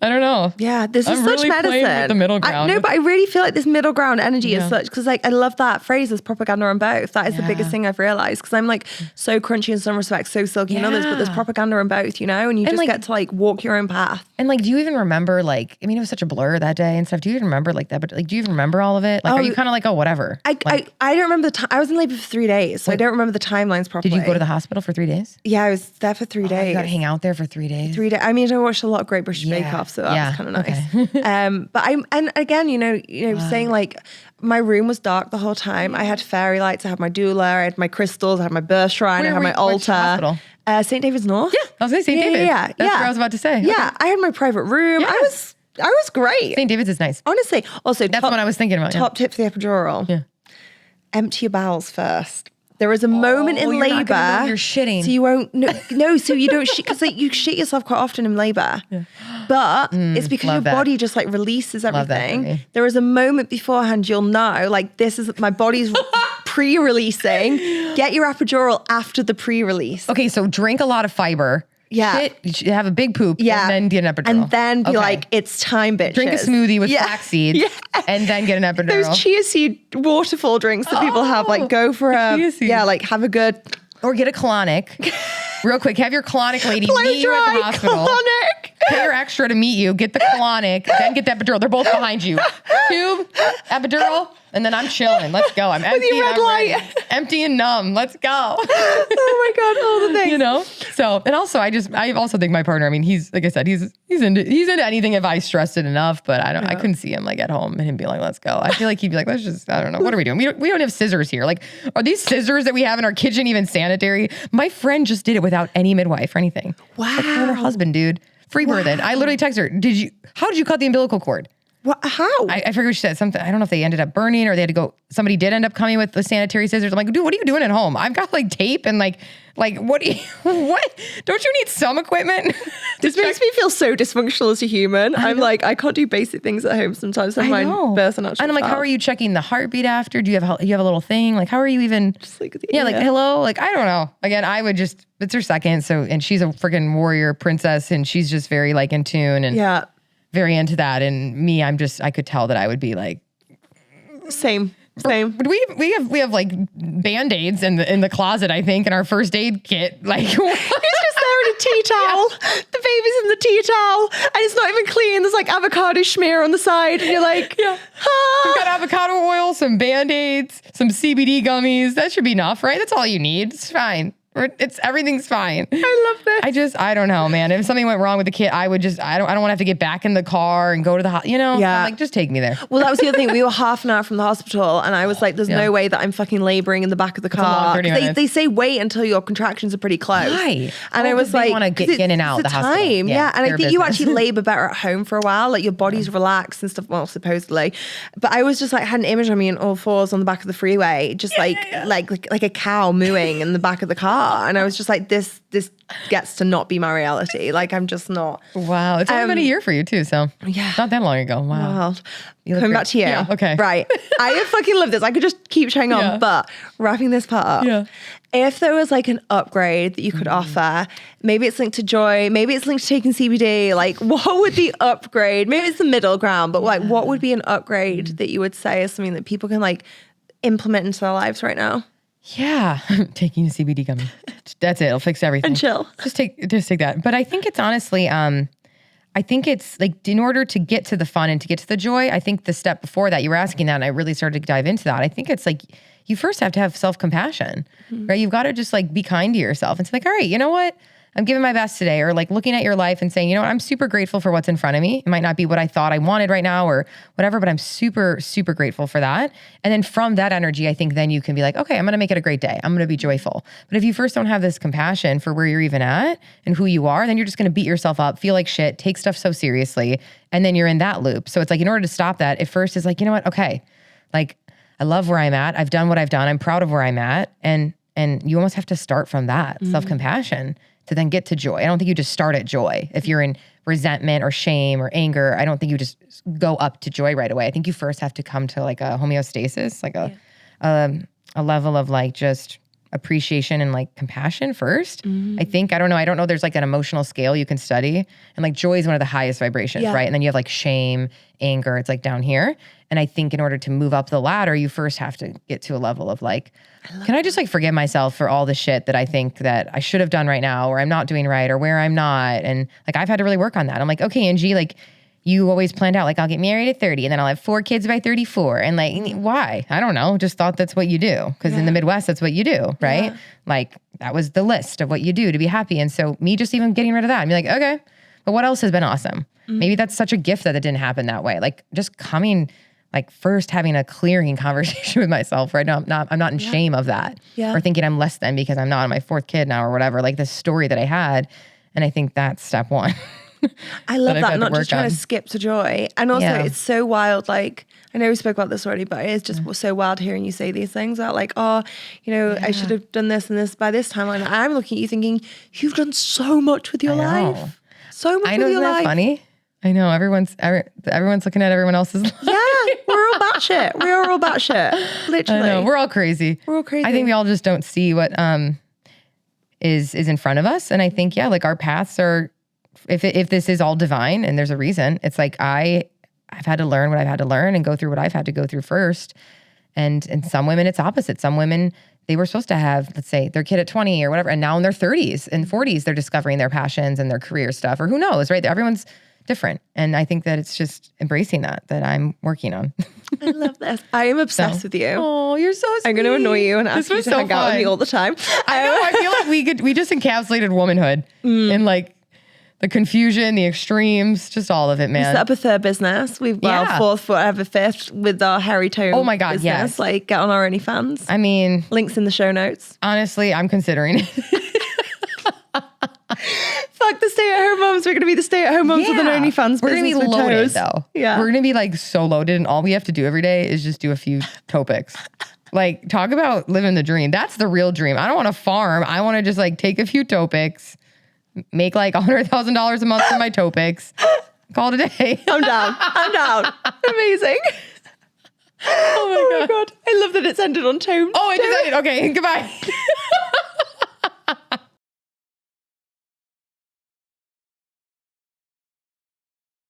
I don't know. Yeah, this is really such medicine. With the middle ground. No, but I really feel like this middle ground energy is such, because like I love that phrase, there's propaganda on both. That is the biggest thing I've realized, because I'm like so crunchy in some respects, so silky in others, but there's propaganda on both, and you just like, get to like walk your own path. And like, do you even remember like, I mean, it was such a blur that day and stuff. Do you even remember like that? But like, do you even remember all of it? Like, are you kind of like, oh, whatever? I don't remember the time. I was in labor for 3 days, so I don't remember the timelines properly. Did you go to the hospital for 3 days? Yeah, I was there for 3 days. You got to hang out there for 3 days? 3 days. I mean, I watched a lot of Great British Bake Off, so that was kind of nice. But and again, saying like my room was dark the whole time. I had fairy lights. I had my doula. I had my crystals. I had my birth shrine. I had my altar. St. David's North. Yeah, I was going to say St. David's. Yeah, That's what I was about to say. Yeah, I had my private room. Yeah. I was great. St. David's is nice. Honestly. Also, that's what I was thinking about. Top tip for the epidural. Yeah. Empty your bowels first. There is a moment in labor. You're shitting. So you won't, no, so you don't shit, because like, you shit yourself quite often in labor. Yeah. But it's because your body just like releases everything. There is a moment beforehand you'll know, like this is, my body's pre-releasing. Get your epidural after the pre-release. Okay, so drink a lot of fiber. Yeah. Have a big poop. Yeah. And then get an epidural. And then be like, it's time, bitches. Drink a smoothie with flax seeds. Yeah. And then get an epidural. Those chia seed waterfall drinks that people have, like go for like have a good. Or get a colonic. Real quick, have your colonic lady meet you at the hospital. Colonic. Pay her extra to meet you. Get the colonic, then get the epidural. They're both behind you. Tube, epidural, and then I'm chilling. Let's go. I'm empty and I'm ready. Empty and numb. Let's go. Oh my God, all the things. So, and also I also think my partner, I mean, he's, like I said, he's into anything if I stressed it enough, but I couldn't see him like at home and him be like, let's go. I feel like he'd be like, let's just, I don't know. What are we doing? We don't have scissors here. Like, are these scissors that we have in our kitchen even sanitary? My friend just did it without any midwife or anything. Wow. Like her and her husband, dude. Free birthing. I literally texted her, how did you cut the umbilical cord? What? How? I forget what she said. Something. I don't know if they ended up burning or they had to go. Somebody did end up coming with the sanitary scissors. I'm like, dude, what are you doing at home? I've got like tape and like what? What? Don't you need some equipment? This makes me feel so dysfunctional as a human. I'm like, I can't do basic things at home sometimes. I know. Birth and I'm like, how are you checking the heartbeat after? Do you have a little thing? Like, how are you even? Just like like hello. Like I don't know. Again, I would just. It's her second. So and she's a freaking warrior princess and she's just very like in tune and very into that. And me, I could tell that I would be like same. We have like Band-Aids in the closet, I think, in our first aid kit. Like it's just there in a tea towel. The baby's in the tea towel and it's not even clean. There's like avocado schmear on the side and you're like, We've got avocado oil, some Band-Aids, some CBD gummies. That should be enough, right? That's all you need. It's fine. Everything's fine. I love this. I don't know, man. If something went wrong with the kid, I don't want to have to get back in the car and go to the hospital, I'm like, just take me there. Well, that was the other thing. We were half an hour from the hospital and I was like, there's no way that I'm fucking laboring in the back of the car. They say wait until your contractions are pretty close. Why? And I was like, want to get in and out of the hospital. Time. Yeah. And I think you actually labor better at home for a while. Like your body's relaxed and stuff, well, supposedly. But I was just like, had an image of me in all fours on the back of the freeway, just like a cow mooing in the back of the car. And I was just like, this gets to not be my reality. Like I'm just not. Wow. It's only been a year for you too. So not that long ago. Wow. Coming back to you. Yeah, okay. Right. I fucking love this. I could just keep showing on, but wrapping this part up. If there was like an upgrade that you could offer, maybe it's linked to joy, maybe it's linked to taking CBD, like what would the upgrade, maybe it's the middle ground, but like what would be an upgrade that you would say is something that people can like implement into their lives right now? Yeah, taking a CBD gummy. That's it. It'll fix everything. And chill. Just take that. But I think it's honestly, I think it's like in order to get to the fun and to get to the joy, I think the step before that, you were asking that and I really started to dive into that. I think it's like you first have to have self-compassion, right? You've got to just like be kind to yourself. It's like, all right, you know what? I'm giving my best today, or like looking at your life and saying, you know what, I'm super grateful for what's in front of me. It might not be what I thought I wanted right now or whatever, but I'm super, super grateful for that. And then from that energy, I think then you can be like, okay, I'm going to make it a great day. I'm going to be joyful. But if you first don't have this compassion for where you're even at and who you are, then you're just going to beat yourself up, feel like shit, take stuff so seriously. And then you're in that loop. So it's like, in order to stop that, at first is like, you know what? Okay. Like I love where I'm at. I've done what I've done. I'm proud of where I'm at. And you almost have to start from that self-compassion to then get to joy. I don't think you just start at joy. If you're in resentment or shame or anger, I don't think you just go up to joy right away. I think you first have to come to like a homeostasis, like a level of like just appreciation and like compassion first. I think, I don't know. There's like an emotional scale you can study and like joy is one of the highest vibrations, right? And then you have like shame, anger, it's like down here. And I think in order to move up the ladder, you first have to get to a level of like, can I just like forgive myself for all the shit that I think that I should have done right now or I'm not doing right or where I'm not. And like, I've had to really work on that. I'm like, okay, Angie, like you always planned out, like I'll get married at 30 and then I'll have 4 kids by 34. And like, why? I don't know. Just thought that's what you do. Cause in the Midwest, that's what you do. Right. Yeah. Like that was the list of what you do to be happy. And so me just even getting rid of that and be like, okay, but what else has been awesome? Maybe that's such a gift that it didn't happen that way. Like just coming, like first having a clearing conversation with myself, right? No, I'm not in shame of that. Or thinking I'm less than because I'm not on my 4th kid now or whatever, like this story that I had. And I think that's step 1. I love that, not just trying to skip to joy. And also it's so wild, like, I know we spoke about this already, but it's just so wild hearing you say these things that like, oh, you know, I should have done this and this by this time. And I'm looking at you thinking, you've done so much with your life. So much with your life. Isn't that funny? I know everyone's looking at everyone else's life. Yeah, we're all batshit. We are all batshit. Literally, I know, we're all crazy. I think we all just don't see what is in front of us, and I think like our paths are. If this is all divine and there's a reason, it's like I've had to learn what I've had to learn and go through what I've had to go through first. And some women it's opposite. Some women they were supposed to have, let's say, their kid at 20 or whatever, and now in their 30s and 40s they're discovering their passions and their career stuff, or who knows, right? Everyone's different. And I think that it's just embracing that I'm working on. I love this. I am obsessed with you. Oh, you're so sweet. I'm going to annoy you and ask you to hang out with me all the time. I know. I feel like we just encapsulated womanhood in like the confusion, the extremes, just all of it, man. We set up a 3rd business. We've 4th, whatever, 5th with our Harry Tone. Oh my God, business. yes. Like get on our OnlyFans. I mean, links in the show notes. Honestly, I'm considering it. Fuck the stay-at-home moms moms. We're going to be the stay-at-home moms with an OnlyFans. We're going to be loaded though. Yeah. We're going to be like so loaded, and all we have to do every day is just do a few toe picks. Like, talk about living the dream. That's the real dream. I don't want to farm. I want to just like take a few toe picks, make like $100,000 a month for my toe picks. Call it a day. I'm down. Amazing. Oh my God. I love that it's ended on tone. Oh, it just ended. Okay, goodbye.